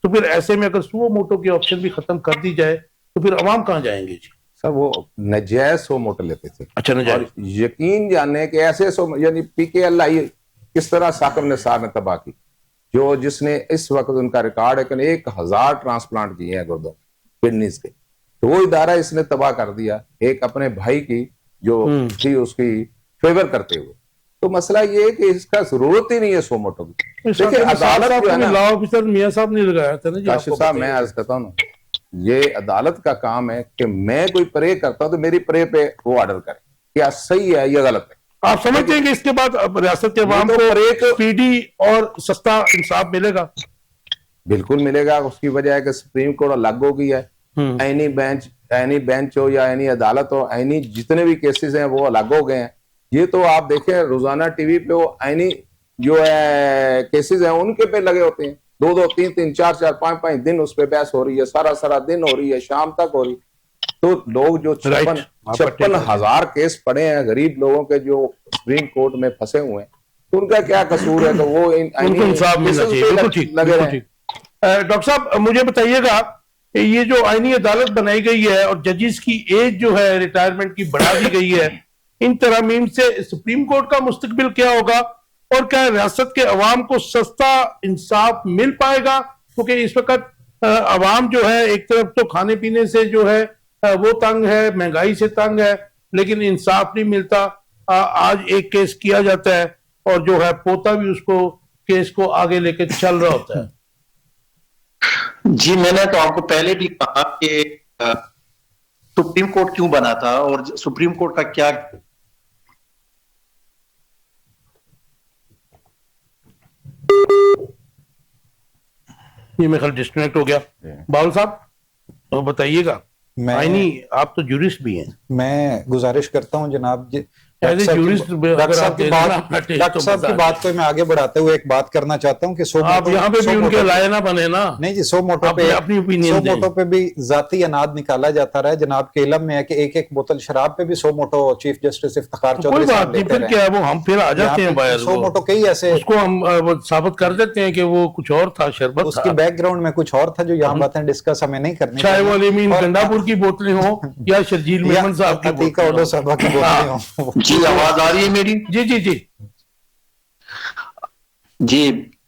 A: तो फिर ऐसे में अगर सुओ मोटो की ऑप्शन भी खत्म कर दी जाए तो फिर अवाम कहाँ जाएंगे जी।
B: सर वो नजायज सो मोटो लेते थे।
A: अच्छा,
B: और
A: नजायज
B: यकीन जाने कि ऐसे सो यानी PKLI किस तरह साकब निसार ने तबाह की, जो जिसने इस वक्त उनका रिकॉर्ड है कि 1000 ट्रांसप्लांट किए हैं गुर्दों किडनीज के, तो वो इदारा इसने तबाह कर दिया एक अपने भाई की जो थी उसकी फेवर करते हुए। तो मसला ये है कि इसका जरूरत ही नहीं है सो मोटो की। देखिए अदालत जो है ना,
A: लॉ ऑफिसर मियां साहब ने लगाया था ना जी,
B: काशिफ
A: आपको
B: साहब
A: पता
B: मैं
A: है।
B: अर्ज करता हूँ ना, ये अदालत का काम है कि मैं कोई प्रे करता हूँ तो मेरी प्रे पे वो ऑर्डर करे क्या सही है या गलत है।
A: आप समझते हैं कि इसके बाद अब रियासत के अवाम
B: तो
A: को
B: एक
A: स्पीडी और सस्ता इंसाफ मिलेगा?
B: बिल्कुल मिलेगा। उसकी वजह है कि सुप्रीम कोर्ट अलग हो गई है, एनी बेंच हो या एनी अदालत हो, एनी जितने भी केसेस हैं वो अलग हो गए हैं। ये तो आप देखें रोजाना टीवी पे वो आईनी जो है केसेस हैं उनके पे लगे होते हैं, 2-2, 3-3, 4-4, 5-5 दिन उस पे बहस हो रही है, सारा दिन हो रही है, शाम तक हो रही। तो लोग जो 56,000 केस पड़े हैं गरीब लोगों के जो सुप्रीम कोर्ट में फंसे हुए हैं, उनका क्या कसूर है? तो वो
A: उनको इंसाफ मिलना चाहिए। बिल्कुल ठीक,
B: लगे
A: बिल्कुल
B: रहे।
A: ठीक। डॉक्टर साहब मुझे बताइएगा कि ये जो आईनी अदालत बनाई गई है और जजेस की एज जो है रिटायरमेंट की बढ़ा दी गई है, इन तरमीम से सुप्रीम कोर्ट का मुस्तकबिल क्या होगा और क्या रियासत के अवाम को सस्ता इंसाफ मिल पाएगा? क्योंकि इस वक्त अवाम जो है एक तरफ तो खाने पीने से जो है वो तंग है, महंगाई से तंग है, लेकिन इंसाफ नहीं मिलता। आज एक केस किया जाता है और जो है पोता भी उसको केस को आगे लेके चल रहा होता है।
D: जी, मैंने तो आपको पहले भी कहा कि सुप्रीम कोर्ट क्यों बना था और सुप्रीम कोर्ट का क्या
A: ये मेरे ख्याल डिस्कनेक्ट हो गया। बाउल साहब तो बताइएगा, आईनी आप तो जूरिस्ट भी हैं।
C: मैं गुजारिश करता हूं जनाब
A: एज ए जूरिस्ट
C: डॉक्टर साहब की बात को मैं आगे बढ़ाते हुए एक बात करना चाहता हूं कि
A: आप यहाँ पे भी उनके लाए ना बने ना।
C: नहीं जी, सो मोटो पे भी जाती अनाद निकाला जाता रहा है। जनाब के इल्म में है कि एक बोतल शराब पे भी सो मोटो चीफ जस्टिस इफ्तिखार चौधरी साहब लेते रहे।
A: क्या है वो हम फिर आ जाते हैं बाहर,
C: सो मोटो कई ऐसे
A: उसको हम साबित कर देते हैं कि वो कुछ और था, शरबत
C: उसकी बैकग्राउंड में कुछ और था जो यहाँ बातें डिस्कस हमें नहीं करनी।
A: चाहे वो अलीमीन गंडापुर की बोतलें हो या शर्जील मेमन साहब की
C: बोतलें हो।
D: जी, आवाज आ रही है मेरी?
A: जी जी जी
D: जी।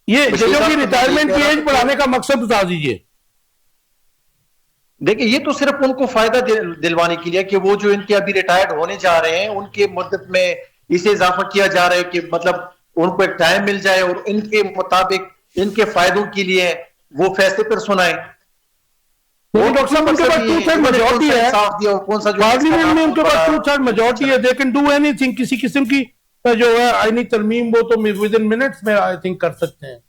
A: ये जजों की रिटायरमेंट की एज बढ़ाने का मकसद बता दीजिए।
D: देखिए, ये तो सिर्फ उनको फायदा दिलवाने के लिए कि वो जो इनके अभी रिटायर्ड होने जा रहे हैं उनके मुद्दत में इसे इजाफा किया जा रहा है कि मतलब उनको एक टाइम मिल जाए और इनके मुताबिक इनके फायदों के लिए वो फैसले पर सुनाए।
A: डॉक्टर साहब उनके पास 2/3 मेजॉरिटी है, पार्लियामेंट में उनके पास 2/3 मेजॉरिटी है, दे कैन डू एनीथिंग। किसी किस्म की जो है आईनी तरमीम वो तो विद इन मिनट्स में आई थिंक कर सकते हैं।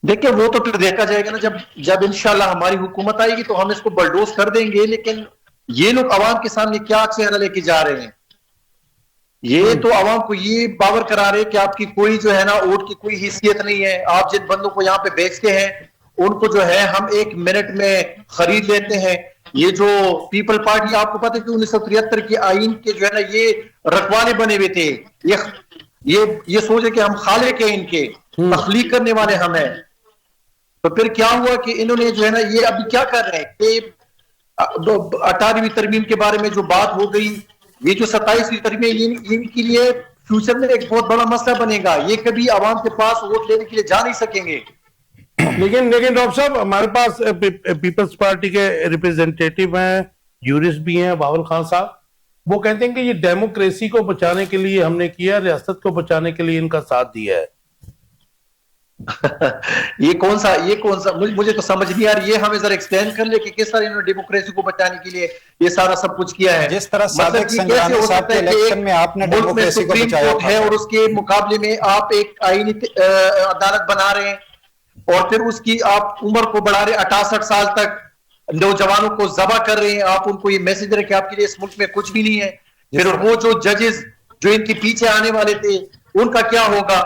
D: देखिए, वो तो फिर देखा जाएगा ना, जब इंशाल्लाह हमारी हुकूमत आएगी तो हम इसको बलडोज कर देंगे। लेकिन ये लोग अवाम के सामने क्या चेहरा लेके जा रहे हैं? ये तो अवाम को ये बावर करा रहे हैं कि आपकी कोई जो है ना वोट की कोई हैसियत नहीं है। आप जिन बंदों को यहाँ पे बेचते हैं उनको जो है हम 1 मिनट में खरीद लेते हैं। ये जो पीपल पार्टी, आपको पता है कि 1973 के आईन के जो है ना ये रखवाले बने हुए थे। ये सोचे कि हम खाले के इनके तख्लीक करने वाले हम हैं। तो फिर क्या हुआ कि इन्होंने जो है ना ये अभी क्या कर रहे हैं कि 18वीं तरमीम के बारे में जो बात हो गई, ये जो 27वीं तरमीम इनके लिए फ्यूचर में एक बहुत बड़ा मसला बनेगा। ये कभी आवाम के पास वोट लेने के लिए जा नहीं सकेंगे।
A: लेकिन डॉक्टर साहब हमारे पास पीपल्स पार्टी के रिप्रेजेंटेटिव हैं, जूरिस्ट भी हैं, बावल खान साहब, वो कहते हैं कि ये डेमोक्रेसी को बचाने के लिए हमने किया, रियासत को बचाने के लिए इनका साथ दिया है।
D: ये कौन सा मुझे तो समझ नहीं आ रही। ये हमें जरा एक्सप्लेन कर ले कि किस तरह इन्होंने डेमोक्रेसी को बचाने के लिए ये सारा सब कुछ किया है।
C: जिस तरह सादिक संग्रामी साहब के इलेक्शन में आपने डेमोक्रेसी को बचाया
D: है और उसके मुकाबले में आप एक आईनी अदालत बना रहे हैं और फिर उसकी आप उम्र को बढ़ा रहे, 68 साल तक नौजवानों को जबा कर रहे हैं। आप उनको ये मैसेज दे रहे कि आपके लिए इस मुल्क में कुछ भी नहीं है। फिर वो जो जजेस जो इनके पीछे आने वाले थे उनका क्या होगा?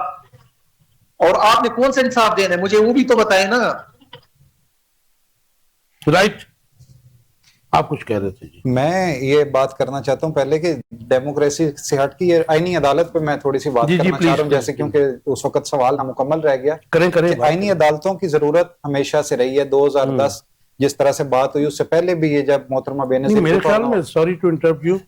D: और आपने कौन सा इंसाफ देना है, मुझे वो भी तो बताएं ना।
A: राइट, आप कुछ कह रहे थे जी।
C: मैं ये बात करना चाहता हूं पहले कि डेमोक्रेसी से हट की आईनी अदालत पे मैं थोड़ी सी बात करना चाह रहा हूं, जैसे क्योंकि उस वक्त सवाल नामुकम्मल रह गया।
A: करें
C: आईनी अदालतों की जरूरत हमेशा से रही है। 2010 जिस तरह से बात हुई उससे पहले भी ये जब मोहतरमा बेनज़ीर,
A: मेरे ख्याल में, सॉरी टू इंटरप्ट यू,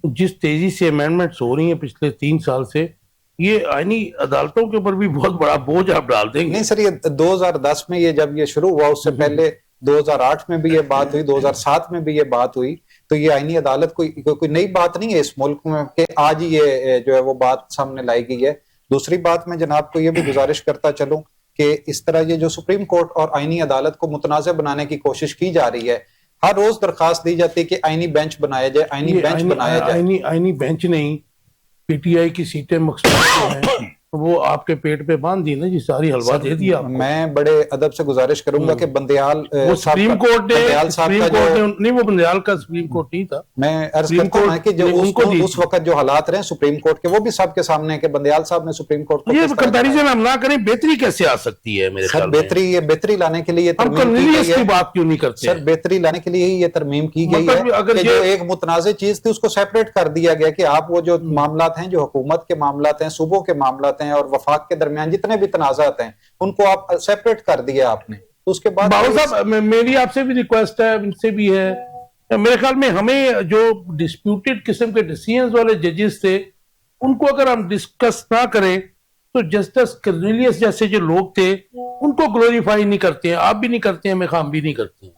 A: जिस तेजी से अमेंडमेंट्स हो रही हैं पिछले 3 साल से, ये आईनी अदालतों के ऊपर भी बहुत बड़ा बोझ आप डाल देंगे।
C: नहीं सर, ये 2010 में ये जब ये शुरू हुआ, उससे पहले 2008 में भी ये बात हुई, 2007 में भी ये बात हुई। तो ये आईनी अदालत कोई नई बात नहीं है इस मुल्क में कि आज ये जो है वो बात सामने लाई गई है। दूसरी बात मैं जनाब को ये भी गुजारिश करता चलूं कि इस तरह ये जो सुप्रीम कोर्ट और आईनी अदालत को मुतनाज़ बनाने की कोशिश की जा रही है, हर रोज दरखास्त दी जाती है कि आईनी बेंच बनाया जाए, आईनी बेंच बनाया जाए।
A: आईनी बेंच नहीं, पीटीआई की सीटें मकसूद हैं, वो आपके पेट पे बांध दी ना जी, सारी हलवा दे दिया आपको।
C: मैं बड़े अदब से गुजारिश करूंगा कि बंदयाल
A: वो सुप्रीम कोर्ट ने,
C: बंदयाल साहब
A: सुप्रीम
C: का
A: कोर्ट
C: जो,
A: ने नहीं, वो बंदयाल का सुप्रीम कोर्ट नहीं था।
C: मैं अर्ज
A: सुप्रीम
C: करता हूं
A: कोर्ट
C: कि जो
A: ने उनको दी
C: उस
A: थी।
C: वक्त जो हालात रहे सुप्रीम कोर्ट के, वो भी सबके सामने है कि बंदयाल साहब ने सुप्रीम कोर्ट को
A: ये
C: किस तरह
A: कंपैरिजन हम ना करें, बेहतरी कैसे आ सकती है मेरे
C: सर
A: ख्याल में?
C: बेहतरी लाने के लिए
A: हम
C: तरमीम की
A: कॉर्नेलियस
C: गई
A: की
C: है।
A: बात क्यों नहीं करते?
C: सर बेहतरी लाने के लिए ही ये तरमीम की गई
A: मतलब
C: है
A: अगर
C: कि
A: ये-
C: जो एक मुतनाज़ चीज थी उसको सेपरेट कर दिया गया कि आप वो जो मामलात हैं, जो हुकूमत के मामलात हैं, सूबों के मामलात हैं और वफाक के दरमियान जितने भी तनाज़ात हैं, उनको आप सेपरेट कर दिया आपने। तो उसके बाद
A: बाबू साहब, मेरी आपसे भी रिक्वेस्ट है, इनसे भी है, मेरे ख्याल में हमें जो डिस्प्यूटेड किस्म के डिसीजंस वाले जजेस थे उनको अगर हम डिस्कस ना करें तो जस्टिस कॉर्नेलियस जैसे जो लोग थे उनको ग्लोरीफाई नहीं करते हैं, आप भी नहीं करते हैं, मैं हम भी नहीं करते हैं।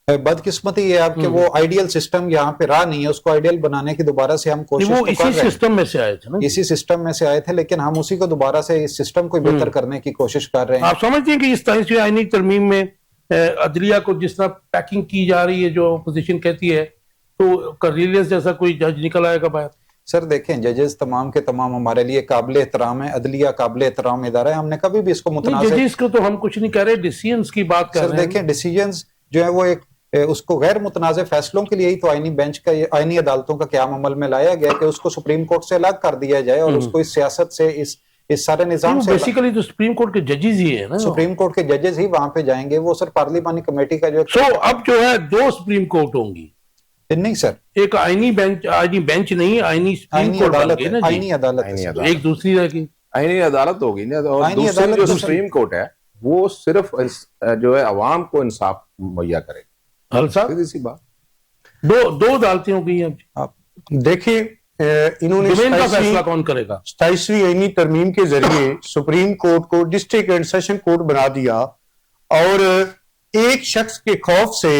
C: बदकिस्मती है आपके वो आइडियल सिस्टम यहाँ पे रहा नहीं है, उसको आइडियल बनाने की दोबारा से हम कोशिश
A: वो
C: तो कर
A: इसी
C: रहे हैं।
A: सिस्टम में से आए थे ना।
C: इसी सिस्टम में से आए थे, लेकिन हम उसी को दोबारा से इस सिस्टम को बेहतर करने की कोशिश कर रहे हैं।
A: आप समझते हैं कि इस 27वीं आईनी तरमीम में अदलिया को जिस तरह पैकिंग की जा रही है, जो अपोजिशन कहती है, तो कॉर्नेलियस जैसा कोई जज निकल आएगा बाहर?
C: सर देखें, जजेस तमाम के तमाम हमारे लिए काबिल एहतराम है, अदलिया काबिल एहतराम इदारा है, हमने कभी भी इसको मुतनाज़
A: जजेस को तो हम कुछ नहीं कह रहे, डिसीजंस की बात कर
C: सर
A: रहे हैं।
C: देखें, डिसीजंस जो है वो एक उसको गैर मुतनाज़ फैसलों के लिए ही तो आईनी बेंच का, आईनी अदालतों का क़याम अमल में लाया गया कि उसको सुप्रीम कोर्ट से अलग कर दिया जाए और उसको इस सियासत से, इस सारे निजाम से,
A: बेसिकली तो सुप्रीम कोर्ट के जजेस ही है ना।
C: सुप्रीम कोर्ट के जजेस ही वहां पे जाएंगे। वो सर पार्लिमानी कमेटी का जो
A: सो अब जो है 2 सुप्रीम कोर्ट होंगी,
C: नहीं सर,
A: एक आईनी बेंच नहीं, आईनी सुप्रीम
C: आईनी
A: कोर्ट
C: अदालत
A: बन गई
C: है,
A: ना जी।
C: आईनी अदालत है
B: आईनी
C: सर।
B: अदालत।
A: एक दूसरी रहेगी।
B: आईनी अदालत होगी ना, और
C: आईनी
B: दूसरी
C: अदालत
B: जो
C: तो
B: सुप्रीम कोर्ट है वो सिर्फ जो है अवाम को इंसाफ मुहैया करेगा।
A: हल साहब,
B: सीधी सी बात।
A: दो अदालतें हो गई हैं।
C: आप
E: देखिए, इन्होंने
A: डोमेन का
E: 27वीं
A: फैसला कौन करेगा?
E: 27वीं आईनी तरमीम के जरिए सुप्रीम कोर्ट को डिस्ट्रिक्ट एंड सेशन कोर्ट बना दिया और एक शख्स के खौफ से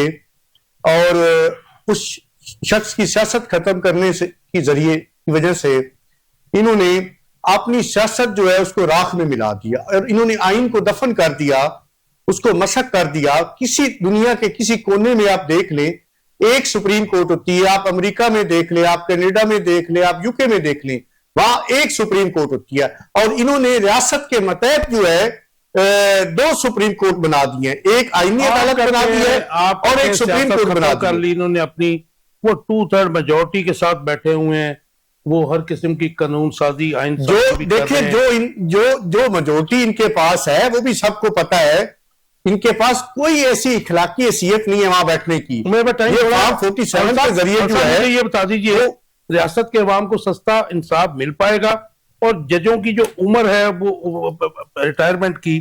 E: और उस शख्स की सियासत खत्म करने से की जरिए की वजह से इन्होंने अपनी सियासत जो है उसको राख में मिला दिया और इन्होंने आइन को दफन कर दिया, उसको मशक कर दिया। किसी दुनिया के किसी कोने में आप देख लें, एक सुप्रीम कोर्ट होती है, आप अमेरिका में देख लें, आप कनाडा में देख लें, आप यूके में देख लें, वहां एक सुप्रीम कोर्ट होती है। और इन्होंने रियासत के मतहत जो है 2 सुप्रीम कोर्ट बना दिए, एक आईनी अदालत बना दी है और एक सुप्रीम कोर्ट बना
A: कर
E: दी।
A: ली इन्होंने अपनी, वो 2/3 मेजोरिटी के साथ बैठे हुए हैं, वो हर किस्म की कानून साजी आइन
E: जो देखिए जो मेजोरिटी इनके पास है वो भी सबको पता है, इनके पास कोई ऐसी इखलाकी हैसियत नहीं है वहां बैठने की।
A: मैं बताइए
E: ये फॉर्म 47 के जरिए जो है,
A: ये बता दीजिए, रियासत के अवाम को सस्ता इंसाफ मिल पाएगा और जजों की जो उम्र है वो रिटायरमेंट की,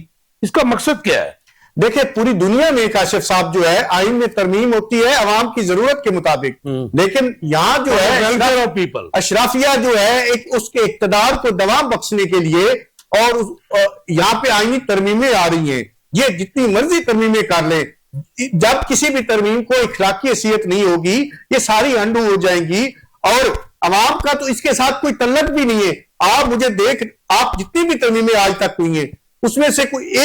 A: इसका मकसद क्या है?
E: देखिए पूरी दुनिया में काशिफ साहब जो है आइन में तरमीम होती है अवाम की जरूरत के मुताबिक, लेकिन यहाँ जो है
A: पीपल
E: अशराफिया जो है एक उसके इक्तदार को दवाम बख्शने के लिए और यहाँ पे आईनी तरमीमें आ रही हैं। ये जितनी मर्जी तरमीमें कर लें, जब किसी भी तरमीम को इखलाकी हैसियत नहीं होगी ये सारी अंडू हो जाएंगी और अवाम का तो इसके साथ कोई तल्लक भी नहीं है। आप मुझे आप जितनी भी तरमीमें आज तक हुई हैं उसमें से कोई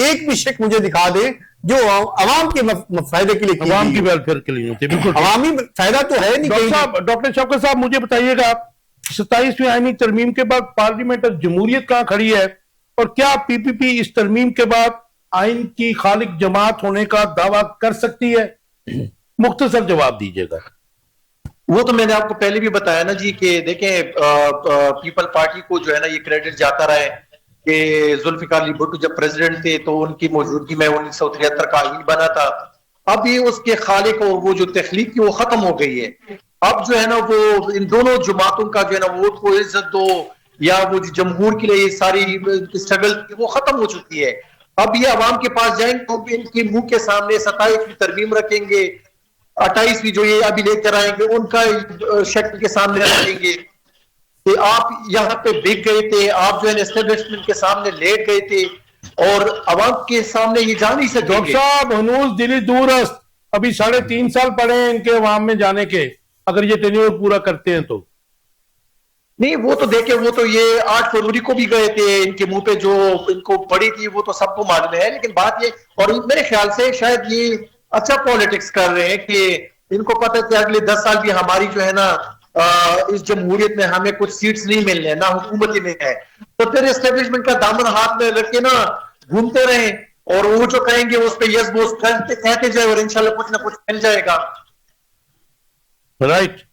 E: एक भी शिक मुझे दिखा दे जो अवाम के फायदे के लिए,
A: अवाम की वेलफेयर के लिए होती है। बिल्कुल
E: अवामी फायदा तो है नहीं।
A: डॉक्टर शौकत साहब मुझे बताइएगा, 27वीं आईनी तरमीम के बाद पार्लियामेंट ऑफ जमहूरियत कहां खड़ी है और क्या पीपीपी इस तरमीम के बाद आइन की खालिक जमात होने का दावा कर सकती है? मुख्तसर जवाब दीजिएगा।
D: वो तो मैंने आपको पहले भी बताया ना जी कि देखें, पीपल पार्टी को जो है ना ये क्रेडिट जाता रहा है कि जुल्फिकार अली भुट्टो जब प्रेसिडेंट थे तो उनकी मौजूदगी में 1973 का आईन बना था। अब ये उसके खालिक और वो जो तख्लीक की वो खत्म हो गई है। अब जो है ना वो इन दोनों जमातों का जो है ना वोट को इज्जत दो या वो जो जमहूर के लिए सारी स्ट्रगल वो खत्म हो चुकी है। अब ये अवाम के पास जाएंगे तो इनके मुंह के सामने 27वीं तरमीम रखेंगे, 28वीं जो ये अभी लेकर आएंगे उनका शक्ल के सामने रखेंगे कि आप यहाँ पे बिक गए थे, आप जो है एस्टेब्लिशमेंट के सामने लेट गए थे और अवाम के सामने ये जा नहीं सकते।
A: डॉक्टर साहब हनूज दिली दूरस्त, अभी 3.5 साल पड़े हैं इनके अवाम में जाने के, अगर ये टेन्योर पूरा करते हैं तो।
D: नहीं वो तो देखे, वो तो ये 8 फरवरी को भी गए थे, इनके मुंह पे जो इनको पड़ी थी वो तो सबको मालूम है। लेकिन बात ये, और मेरे ख्याल से शायद ये अच्छा पॉलिटिक्स कर रहे हैं कि इनको पता है कि अगले 10 साल भी हमारी जो है ना इस जमहूरियत में हमें कुछ सीट्स नहीं मिलने, ना हुकूमती में है, तो फिर एस्टेब्लिशमेंट का दामन हाथ में लेके ना घूमते रहे और वो जो कहेंगे उस पर यस बोस कहते जाए और इंशाल्लाह कुछ ना कुछ मिल जाएगा।
A: राइट।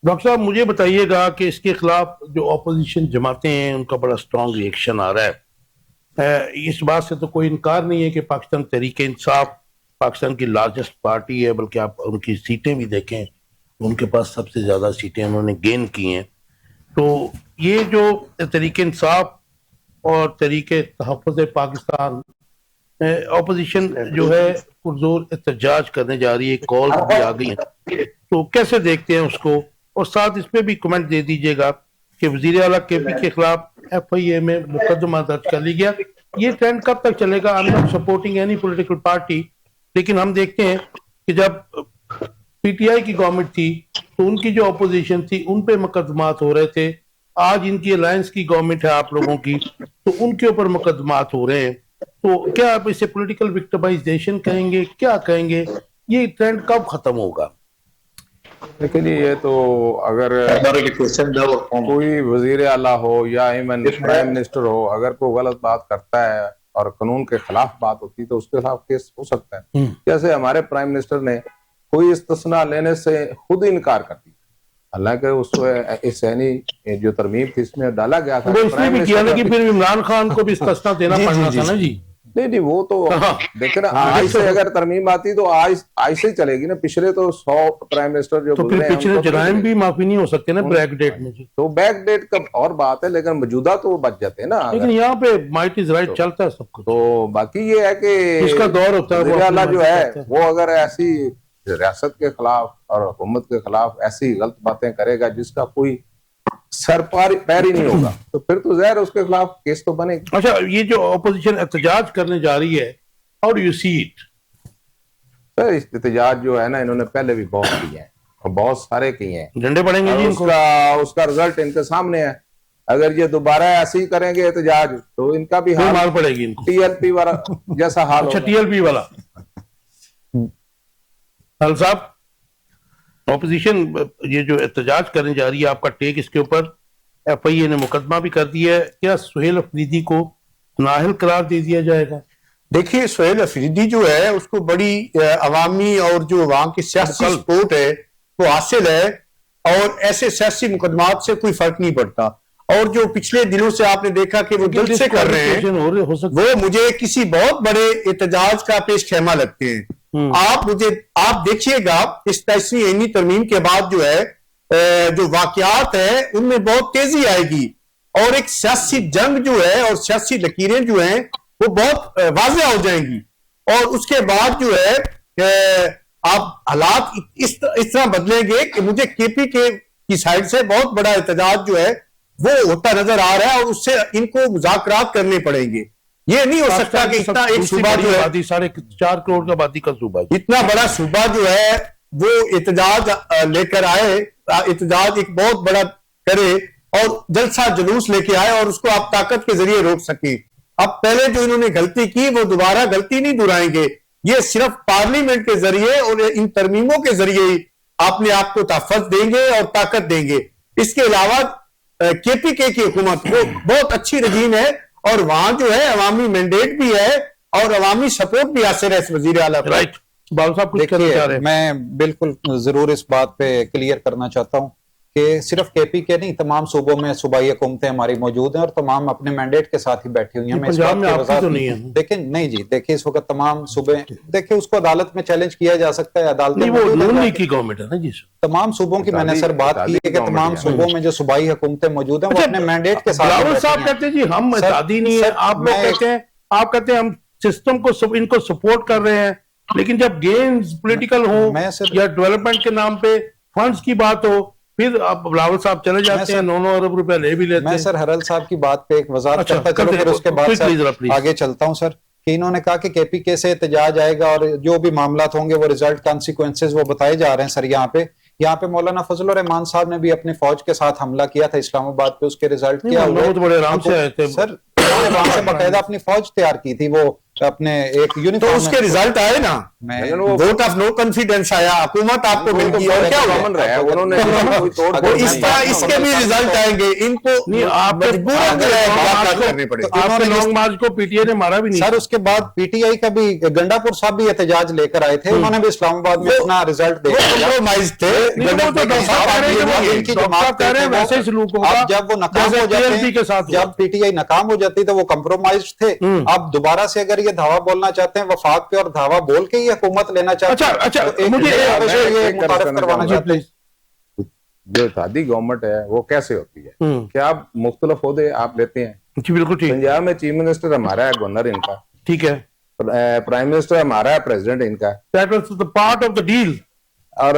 A: डॉक्टर साहब मुझे बताइएगा कि इसके खिलाफ जो ऑपोजिशन जमातें हैं उनका बड़ा स्ट्रांग रिएक्शन आ रहा है। इस बात से तो कोई इनकार नहीं है कि पाकिस्तान तहरीक इंसाफ पाकिस्तान की लार्जेस्ट पार्टी है, बल्कि आप उनकी सीटें भी देखें, उनके पास सबसे ज्यादा सीटें उन्होंने गेन की हैं। तो ये जो तहरीक इंसाफ और तहरीक तहफ़्फ़ुज़ पाकिस्तान ऑपोजिशन जो है पुरजोर एहतजाज करने जा रही है, कॉल भी आ गई है, तो कैसे देखते हैं उसको? और साथ इस पे भी कमेंट दे दीजिएगा कि वज़ीर आला केपी के खिलाफ FIA में मुकदमा दर्ज कर लिया गया। ये ट्रेंड कब तक चलेगा? I am not supporting any political party, लेकिन हम देखते हैं कि जब PTI की गवर्नमेंट थी तो उनकी जो अपोजिशन थी उन पे मुकदमात हो रहे थे। आज इनकी अलायंस की गवर्नमेंट है आप लोगों की, तो उनके ऊपर मुकदमात हो रहे हैं। तो क्या आप इसे पॉलिटिकल विक्टिमाइजेशन कहेंगे, क्या कहेंगे? ये ट्रेंड कब खत्म होगा?
B: लेकिन ये तो अगर कोई वजीर आला हो या इवन प्राइम मिनिस्टर हो, अगर कोई गलत बात करता है और कानून के खिलाफ बात होती है तो उसके खिलाफ केस हो सकता है। जैसे हमारे प्राइम मिनिस्टर ने कोई इस्तिस्ना लेने से खुद इनकार कर दिया, हालांकि उसको इस जो तरमीम थी इसमें डाला गया था।
A: वो इसलिए भी किया ना कि फिर इमरान खान को भी इस्तिस्ना देना पड़ना था ना जी।
B: नहीं वो तो देखे ना, आज से अगर तरमीम आती तो आज से ही चलेगी ना। पिछले तो 100 प्राइम मिनिस्टर जो
A: तो फिर पिछले जराइम भी माफी नहीं हो सकते ना बैक डेट में जी।
B: तो बैक डेट का और बात है, लेकिन मौजूदा तो बच जाते हैं ना।
A: लेकिन यहाँ पे माइट इज राइट चलता है सब कुछ।
B: तो बाकी ये है कि
A: इसका दौर होता है,
B: वो जो है वो अगर ऐसी रियासत के खिलाफ और हुकूमत के खिलाफ ऐसी गलत बातें करेगा जिसका कोई सर पैर ही नहीं होगा, तो फिर तो ज़ाहिर उसके खिलाफ केस तो बनेगा।
A: अच्छा, ये जो ऑपोजिशन एहतजाज करने जा रही है, how do you see it?
B: इस एहतजाज जो है ना, इन्होंने पहले भी बहुत किए हैं और बहुत सारे किए हैं।
A: झंडे पड़ेंगे जी इनको।
B: उसका रिजल्ट इनके सामने है। अगर ये दोबारा ऐसे ही करेंगे एहतजाज तो इनका भी हाल
A: मार पड़ेगी इनको,
B: TLP वाला जैसा हाल।
A: अच्छा, TLP वाला। हल साहब, ऑपोजिशन ये जो एहतजाज करने जा रही है, आपका टेक इसके ऊपर? FIA ने मुकदमा भी कर दिया है, क्या सुहेल अफरीदी को नाअहल करार दे दिया जाएगा?
E: देखिए, सुहेल अफरीदी जो है उसको बड़ी अवामी और जो वहां की सियासी सपोर्ट है वो हासिल है, और ऐसे सियासी मुकदमात से कोई फर्क नहीं पड़ता। और जो पिछले दिनों से आपने देखा कि वो दिल से कर रहे हैं, वो मुझे किसी बहुत बड़े एहतजाज का पेश खेमा लगते हैं। आप देखिएगा इस तहसीनी तरमीम के बाद जो है जो वाकयात है उनमें बहुत तेजी आएगी, और एक सियासी जंग जो है और सियासी लकीरें जो हैं वो बहुत वाज़ेह हो जाएंगी। और उसके बाद जो है आप हालात इस तरह बदलेंगे कि मुझे KP की साइड से बहुत बड़ा एहतजाज जो है वो होता नजर आ रहा है, और उससे इनको मुज़ाकरात करने पड़ेंगे। ये नहीं हो सकता कि इतना एक सूबा जो है
A: 4.5 करोड़ का आबादी का सूबा,
E: इतना बड़ा सूबा जो है वो एहतजाज लेकर आए, एहतजाज एक बहुत बड़ा करे और जलसा जुलूस लेके आए और उसको आप ताकत के जरिए रोक सके। अब पहले जो इन्होंने गलती की वो दोबारा गलती नहीं दोहराएंगे। ये सिर्फ पार्लियामेंट के जरिए और इन तरमीमों के जरिए ही अपने आप को तहफ़्फ़ुज़ देंगे और ताकत देंगे। इसके अलावा KPK की हुकूमत वो बहुत अच्छी रजीम है, और वहां जो है अवामी मैंडेट भी है और अवामी सपोर्ट भी हासिल है इस वजीर आला।
A: राइट, बाबू साहब कुछ कहना चाह रहे हैं?
C: मैं बिल्कुल जरूर इस बात पे क्लियर करना चाहता हूं कि सिर्फ KPK नहीं, तमाम सूबों में सूबाई हुकूमतें हमारी मौजूद हैं और तमाम अपने मैंडेट के साथ ही बैठी हुई हैं। मैं इस बात की वजाहत तो नहीं है, लेकिन नहीं जी, देखिए इस वक्त तमाम सूबे, देखिए उसको अदालत में चैलेंज किया जा सकता है, अदालत में
A: गवर्नमेंट है ना जी।
C: तमाम सूबों की मैंने सर बात की है कि तमाम सूबों में जो सूबाई हुकूमतें मौजूद हैं वो अपने मैंडेट के साथ।
A: साहब कहते हैं जी हम आजादी नहीं है, आप लोग कहते हैं, आप कहते हैं हम सिस्टम को इनको सपोर्ट कर रहे हैं, लेकिन जब गेम्स पॉलिटिकल हो या डेवलपमेंट के नाम पे फंड्स की बात हो, फिर आप बिलावल साहब चले जाते हैं, 9 अरब रुपए ले भी लेते हैं।
C: मैं सर हरल साहब की बात पे एक वजाहत करता चलो, फिर उसके बाद आगे चलता हूं सर, कि इन्होंने कहा कि KPK से एहतजाज आएगा और जो भी मामला होंगे वो रिजल्ट कॉन्सिक्वेंसेस वो बताए जा रहे हैं सर। यहाँ पे मौलाना फजलुर रहमान साहब ने भी अपने फौज के साथ हमला किया था इस्लामाबाद पे, उसके रिजल्ट क्या हुए?
A: बहुत बड़े आराम से आए थे
C: सर, वहां से बाकायदा अपनी फौज तैयार की थी, वो अपने एक
E: तो
C: यूनिफॉर्म
E: उसके रिजल्ट आए ना,
B: लेकिन वो
E: वोट ऑफ नो कॉन्फिडेंस आया, हुकूमत आपको मिल गई, और क्या हुआ?
B: कॉमन रहा है, उन्होंने कोई तोड़
E: वो इस तरह इसके भी रिजल्ट आएंगे, इनको
A: नहीं, आपके
E: मजबूरन जो है बात करनी पड़ेगी।
A: आपके लॉन्ग मार्च को पीटीआई ने मारा भी नहीं।
C: सर उसके बाद पीटीआई का भी गंडापुर साहब भी एहतजाज लेकर आए थे, उन्होंने भी इस्लामाबाद में अपना रिजल्ट दे दिया।
E: कॉम्प्रोमाइज थे।
A: नहीं, वो तो डॉक्टर साहब कह रहे हैं कि वो
C: इनकी
A: डॉक्टर
C: जमात
A: साहब कह रहे हैं वैसे ही सलूक होगा।
C: अब जब वो नाकाम
A: जैसे
C: हो जाते
A: TLP के साथ
C: हैं,
A: हुआ।
C: जब पीटीआई नाकाम हो जाती तो वो कंप्रोमाइज थे। अब दोबारा से अगर ये धावा बोलना चाहते हैं वफाक पे और धावा बोल के ही हुकूमत लेना चाहते हैं,
A: अच्छा,
C: तो
A: मुझे
C: ये
B: एक
C: मुतारिफ
B: करना
C: करवाना
B: चाहूंगा।
C: चाहते हैं।
B: जो इत्तेहादी गवर्नमेंट है वो कैसे होती है? क्या आप मुख्तलिफ ओहदे आप लेते हैं?
A: जी बिल्कुल ठीक,
B: पंजाब में चीफ मिनिस्टर हमारा है, गवर्नर इनका,
A: ठीक है।
B: प्राइम मिनिस्टर हमारा है, प्रेसिडेंट इनका,
A: that was the part of the deal.
B: और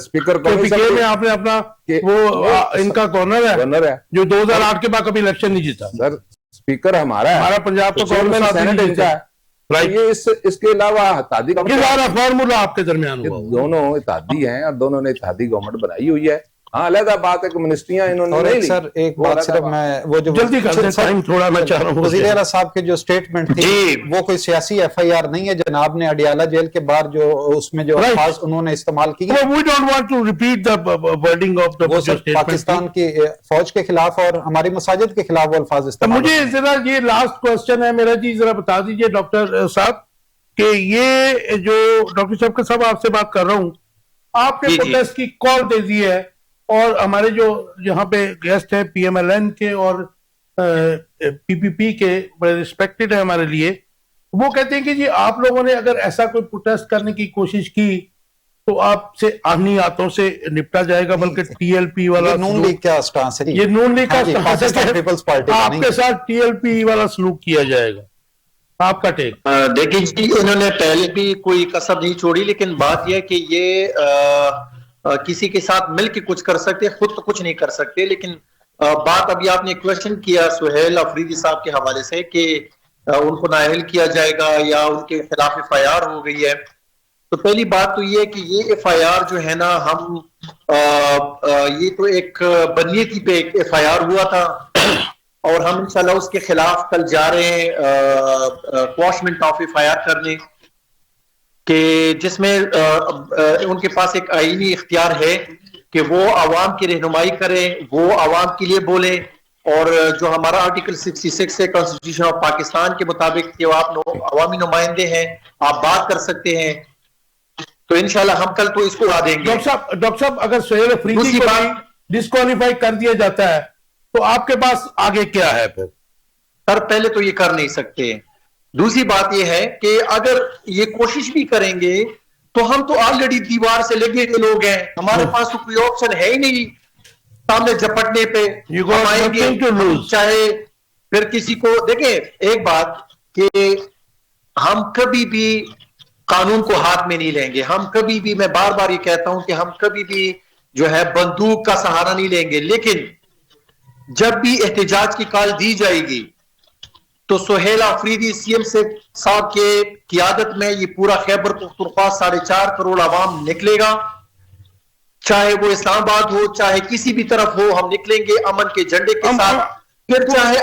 B: स्पीकर
A: पीके में आपने अपना वो इनका कॉर्नर है
B: गवर्नर है
A: जो 2008 के बाद कभी इलेक्शन नहीं जीता।
B: सर, स्पीकर हमारा है,
A: हमारा पंजाब तो
B: चेयरमैन
A: कांग्रेस
B: सेनेट
A: नहीं
B: इनका है।
A: राइट।
B: ये इसके अलावा इत्तेहादी
A: ये सारा फॉर्मूला आपके दरमियान
B: ये
A: हुआ।
B: दोनों इत्तेहादी हैं और दोनों ने इत्तेहादी गवर्नमेंट बनाई हुई है। हाँ, अलग बात है कि मिनिस्ट्रियां इन्होंने
C: और
B: नहीं
C: एक
B: ली।
C: सर एक
B: वो
C: बात
B: अलग
C: सिर्फ
B: बात।
C: मैं वो जो
A: जल्दी कर दें, टाइम थोड़ा मैं चाह रहा हूँ।
C: वज़ीर आला साहब के जो स्टेटमेंट थी
A: जी।
C: वो कोई सियासी एफआईआर नहीं है, जनाब ने अडियाला जेल के बाहर जो उसमें जो
A: Right.
C: अल्फाज उन्होंने इस्तेमाल किए
A: we don't want to repeat the wording of the
C: वो सब पाकिस्तान की फौज के खिलाफ और हमारी मसाजिद के खिलाफ वो अल्फाज इस्तेमाल
A: मुझे जरा ये लास्ट क्वेश्चन है मेरा जी, जरा बता दीजिए डॉक्टर साहब कि ये जो डॉक्टर साहब के साहब आपसे बात कर रहा हूँ, आपने
D: जी, जी।
A: प्रोटेस्ट की कॉल दे दी है और हमारे जो यहाँ पे गेस्ट है पीएमएलएन के और पीपीपी के बड़े रिस्पेक्टेड है हमारे लिए, वो कहते हैं कि जी आप लोगों ने अगर ऐसा कोई प्रोटेस्ट करने की कोशिश की तो आपसे आनी हाथों से निपटा जाएगा, बल्कि टीएलपी वाला
C: ये नून लीग क्या स्टांस है?
A: ये नून लीग का
C: हाँ जी,
A: स्टांस है
C: पाकिस्तान
A: कि
C: पीपल्स पार्टी का नहीं।
A: आपके साथ टीएलपी वाला सलूक किया जाएगा। आपका टेक?
D: देखिए जी, इन्होंने पहले भी कोई कसर नहीं छोड़ी, लेकिन बात यह है कि ये किसी के साथ मिलकर कुछ कर सकते, खुद तो कुछ नहीं कर सकते। लेकिन बात अभी आपने क्वेश्चन किया सुहेल अफरीदी साहब के हवाले से कि उनको नाअहल किया जाएगा या उनके खिलाफ एफआईआर हो गई है, तो पहली बात तो ये है कि ये एफआईआर जो है ना, हम ये तो एक बनियती पे एक एफआईआर हुआ था और हम इंशाल्लाह उसके खिलाफ कल जा रहे हैं क्वॉशमेंट ऑफ एफआईआर करने के, जिसमें उनके पास एक आईनी इख्तियार है कि वो आवाम की रहनुमाई करें, वो आवाम के लिए बोले, और जो हमारा आर्टिकल 66 है कॉन्स्टिट्यूशन ऑफ पाकिस्तान के मुताबिक कि आप अवामी नुमाइंदे हैं, आप बात कर सकते हैं, तो इंशाल्लाह हम कल तो इसको उड़ा देंगे।
A: डॉक्टर साहब अगर सुहेल अफरीदी को डिस्क्वालीफाई कर दिया जाता है तो आपके पास आगे क्या है फिर?
D: सर पहले तो ये कर नहीं सकते। दूसरी बात ये है कि अगर ये कोशिश भी करेंगे तो हम तो ऑलरेडी दीवार से लगे हुए लोग हैं, हमारे पास तो कोई ऑप्शन है ही नहीं सामने झपटने पे।
A: You got
D: हम आएंगे,
A: nothing to lose.
D: चाहे फिर किसी को देखें, एक बात कि हम कभी भी कानून को हाथ में नहीं लेंगे, हम कभी भी, मैं बार बार ये कहता हूं कि हम कभी भी जो है बंदूक का सहारा नहीं लेंगे, लेकिन जब भी एहतजाज की कॉल दी जाएगी तो सुहेल अफरीदी सीएम से साहब के क़ियादत में ये पूरा खैबर पख्तूनख्वा 4.5 करोड़ आवाम निकलेगा, चाहे वो इस्लामाबाद हो चाहे किसी भी तरफ हो, हम निकलेंगे अमन के झंडे के साथ। फिर चाहे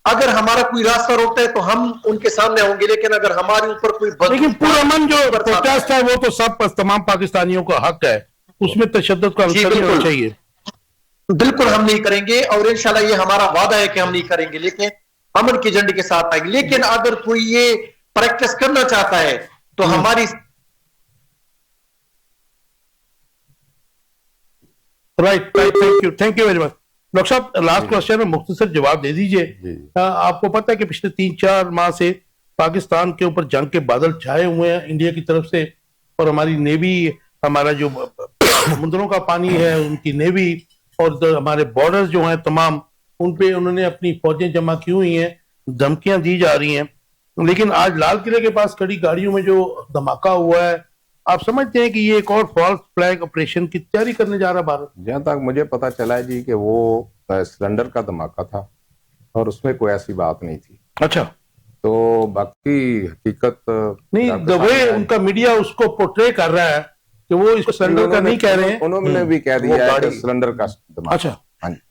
D: अगर हमारा कोई रास्ता रोकता है तो हम उनके सामने होंगे, लेकिन अगर हमारे ऊपर कोई
A: लेकिन पुरअमन जो प्रोटेस्ट है वो तो सब तमाम पाकिस्तानियों का हक है, उसमें तशद्दुद का अंतर नहीं होना चाहिए।
D: बिल्कुल हम नहीं करेंगे और इंशाल्लाह ये हमारा वादा है कि हम नहीं करेंगे, लेकिन अमन के झंडे के साथ आएंगे। लेकिन अगर कोई ये प्रैक्टिस करना चाहता है तो हमारी
A: right, thank you very much. Doctor साहब लास्ट क्वेश्चन में मुख्तसर जवाब दे दीजिए। आपको पता है कि पिछले 3-4 माह से पाकिस्तान के ऊपर जंग के बादल छाए हुए हैं इंडिया की तरफ से, और हमारी नेवी, हमारा जो समुद्रों का पानी है उनकी नेवी और हमारे बॉर्डर्स जो हैं तमाम, उन पे उन्होंने अपनी फौजें जमा की हुई हैं, धमकियां दी जा रही हैं। लेकिन आज लाल किले के पास खड़ी गाड़ियों में जो धमाका हुआ है, आप समझते हैं कि ये एक और फॉल्स फ्लैग ऑपरेशन की तैयारी करने जा रहा है भारत?
B: जहां तक मुझे पता चला है जी कि वो सिलेंडर का धमाका था और उसमें कोई ऐसी बात नहीं थी।
A: अच्छा,
B: तो बाकी हकीकत
A: नहीं, द वे उनका मीडिया उसको पोर्ट्रे कर रहा है कि वो इसको सिलेंडर का नहीं कह रहे हैं।
B: उन्होंने भी कह दिया है कि सिलेंडर का धमाका।
A: अच्छा,
B: हाँ जी।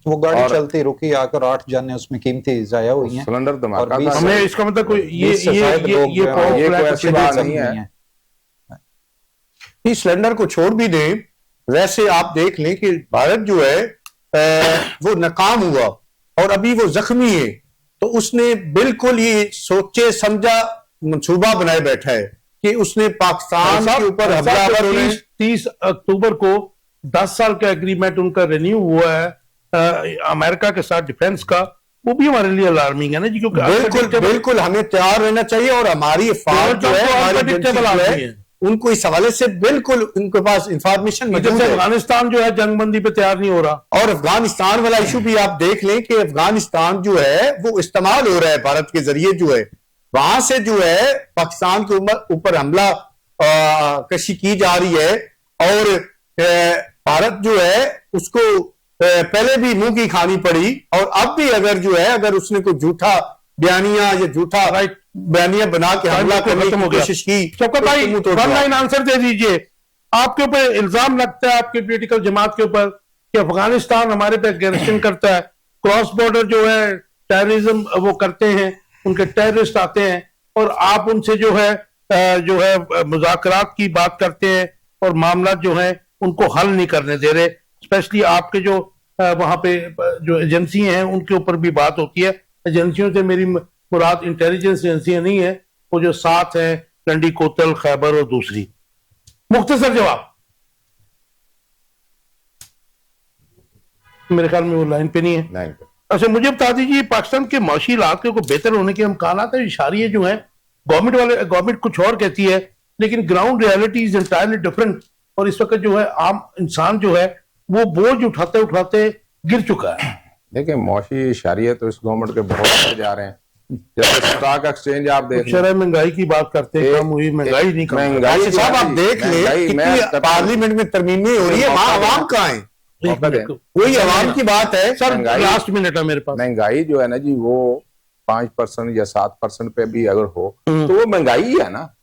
C: वो गाड़ी
B: और-
C: चलती रुकी, आकर 8 जाने उसमें कीमती जाया हुई हैं।
B: सिलेंडर धमाका
C: और
B: था।
A: हमें इसका मतलब कोई ये
C: 20 से शायद लोग
A: ये
C: जो
A: false
C: हैं,
B: ये
A: flag
B: कोई
A: का
B: अच्छी बात
A: सिग्नल
B: नहीं है।
E: इस सिलेंडर को छोड़ भी दें, वैसे आप देख लें कि भारत जो है वो नाकाम हुआ और अभी वो जख्मी है, तो उसने बिल्कुल ये सोचे समझा मंसूबा बनाए बैठा है कि उसने पाकिस्तान के ऊपर हमला करना है।
A: 30 अक्टूबर को 10 साल का एग्रीमेंट उनका रिन्यू हुआ है अमेरिका के साथ डिफेंस का, वो भी हमारे लिए अलार्मिंग है ना जी, क्योंकि
E: बिल्कुल बिल्कुल हमें तैयार रहना चाहिए और हमारी अफवाह जो है, हमारी एजेंसी जो है, उनको इस हवाले से बिल्कुल उनके पास इंफॉर्मेशन मौजूद है।
A: अफगानिस्तान जो है जंगबंदी पे तैयार नहीं हो रहा।
E: और अफगानिस्तान वाला इशू भी आप देख लें कि अफगानिस्तान जो है वो इस्तेमाल हो रहा है भारत के जरिए, जो है वहां से जो है पाकिस्तान के ऊपर हमला कशी की जा रही है। और भारत जो है उसको पहले भी मुंह की खानी पड़ी, और अब भी अगर जो है अगर उसने कोई झूठा बयानिया या झूठा बयानिया बना के हमला करने की कोशिश की,
A: शौकत भाई वन लाइन आंसर दे दीजिए। आपके ऊपर इल्जाम लगता है आपकी पॉलिटिकल जमात के ऊपर कि अफगानिस्तान हमारे पे एग्रेशन करता है, क्रॉस बॉर्डर जो है टेररिज्म वो करते हैं, उनके टेररिस्ट आते हैं और आप उनसे जो है मुज़ाकरात की बात करते हैं और मामला जो है उनको हल नहीं करने दे रहे। स्पेशली आपके जो वहां पे जो एजेंसी हैं उनके ऊपर भी बात होती है। एजेंसियों से मेरी मुराद इंटेलिजेंस एजेंसियां नहीं है, वो जो साथ हैं लंडी कोतल खैबर और दूसरी। मुख्तसर जवाब। मेरे ख्याल में वो लाइन पे नहीं है।
B: नहीं,
A: अच्छा मुझे बता दीजिए, पाकिस्तान के माशी हालात को बेहतर होने के इम्कानात है, इशारे जो है गवर्नमेंट कुछ और कहती है लेकिन ground reality is entirely different. और इस वक्त जो है आम इंसान जो है वो बोझ उठाते उठाते गिर चुका है।
B: देखिए मौशी इशारिया तो इस गवर्नमेंट के बहुत बढ़ जा रहे हैं। जैसे स्टॉक एक्सचेंज आप देख लें,
A: शरह महंगाई की बात करते हैं, कम हुई महंगाई नहीं कम हुई।
B: महंगाई
E: साहब आप देख
B: महंगाई
E: लें
B: मैं
E: कितनी पार्लियामेंट में तरमीमें हो रही है, वहां अवाम कहाँ है?
A: एक मिनट को।
E: वही अवाम की बात है।
A: सर
B: महंगाई-
A: लास्ट मिनट है मेरे पास।
B: महंगाई जो है ना जी वो 5% या 7% पे भी अगर हो तो वो महंगाई ही है ना।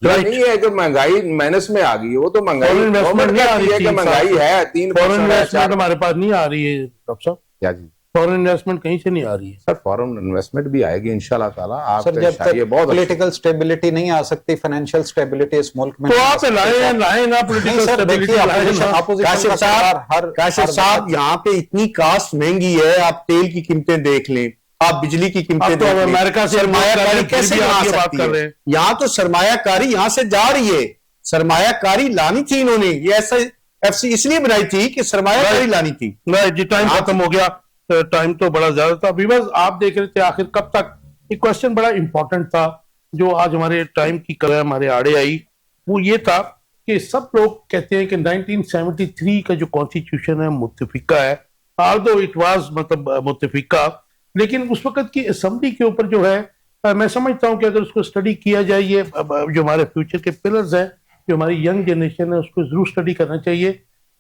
B: ये
A: Right.
B: नहीं है कि महंगाई माइनस में आ गई, वो तो महंगाई
A: Foreign investment
B: गवर्नमेंट
A: नहीं आ रही
B: कहती है
A: थी,
B: कि महंगाई है 3%
A: फॉरेन
B: है,
A: इन्वेस्टमेंट
B: 4%।
A: हमारे पास नहीं आ रही है डॉक्टर साहब,
B: क्या जी
A: फॉरेन इन्वेस्टमेंट कहीं से नहीं आ रही है।
B: सर, फॉरेन इन्वेस्टमेंट भी आएगी इंशाल्लाह ताला। आप
C: सर जब तक
B: बहुत अच्छी-
C: पॉलिटिकल स्टेबिलिटी नहीं आ सकती, फाइनेंशियल स्टेबिलिटी इस मुल्क में
A: तो
C: नहीं आ
A: आप
C: सकती।
A: लाए ना
C: नहीं
A: पॉलिटिकल
C: सर,
A: स्टेबिलिटी
C: देखिए
A: लाए
C: opposition
A: ना।
C: opposition का सरकार
E: काशिफ साहब यहाँ पे इतनी कास्ट महंगी है, आप तेल की कीमतें देख लें, आप बिजली की कीमतें
A: अब तो
E: देख लें,
A: अमेरिका से
E: सरमायाकारी कैसे
A: फिर भी
E: आ
A: आप ये बात
E: सकती
A: कर रहे
E: है?
A: हैं।
E: यहाँ तो सरमायाकारी यहाँ से जा रही है। सरमायाकारी लानी थी इन्होंने, ये ऐसा एफसी इसलिए बनाई थी कि सरमायाकारी लानी थी।
A: नहीं जी, टाइम खत्म हो गया, टाइम तो बड़ा ज्यादा था। व्यूअर्स आप देख रहे थे आखिर कब तक। एक क्वेश्चन बड़ा इंपॉर्टेंट था जो आज हमारे टाइम की कदर हमारे आड़े आई, वो ये था कि सब लोग कहते हैं कि 1973 का जो कॉन्स्टिट्यूशन है मुत्तफिका है, आल्दो इट वाज मतलब मुत्तफिका, लेकिन उस वक्त की असेंबली के ऊपर जो है मैं समझता हूं कि अगर उसको स्टडी किया जाए, ये जो हमारे फ्यूचर के पिलर्स हैं, जो हमारी यंग जनरेशन है, उसको जरूर स्टडी करना चाहिए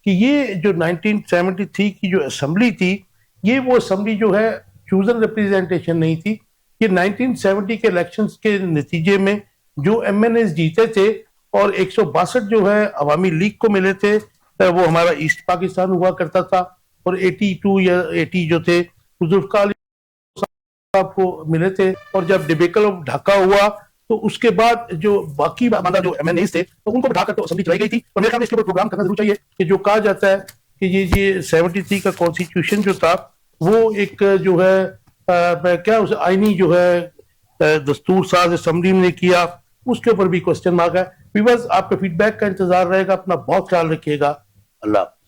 A: कि ये जो 1973 की जो असेंबली थी, ये वो असेंबली जो है चूजन रिप्रेजेंटेशन नहीं थी। ये 1970 के इलेक्शंस के नतीजे में जो एमएनए जीते थे और 162 जो है अवामी लीग को मिले थे, वो हमारा ईस्ट पाकिस्तान हुआ करता था, और 82 या 80 जो थे जुल्फकार अली साहब को मिले थे। और जब डिबेकल ऑफ ढाका हुआ तो उसके बाद जो बाकी मतलब जो एमएनए थे तो उनको बिठाकर तो असेंबली चलाई गई थी। और मेरे ख्याल में इसके ऊपर प्रोग्राम करना जरूर चाहिए कि जो कहा जाता है कि ये 73 का कॉन्स्टिट्यूशन जो था वो एक जो है क्या उसे आईनी जो है दस्तूर साज असेंबली ने किया, उसके ऊपर भी क्वेश्चन मार्क है। व्यूअर्स आपके फीडबैक का इंतजार रहेगा, अपना बहुत ख्याल रखिएगा। अल्लाह।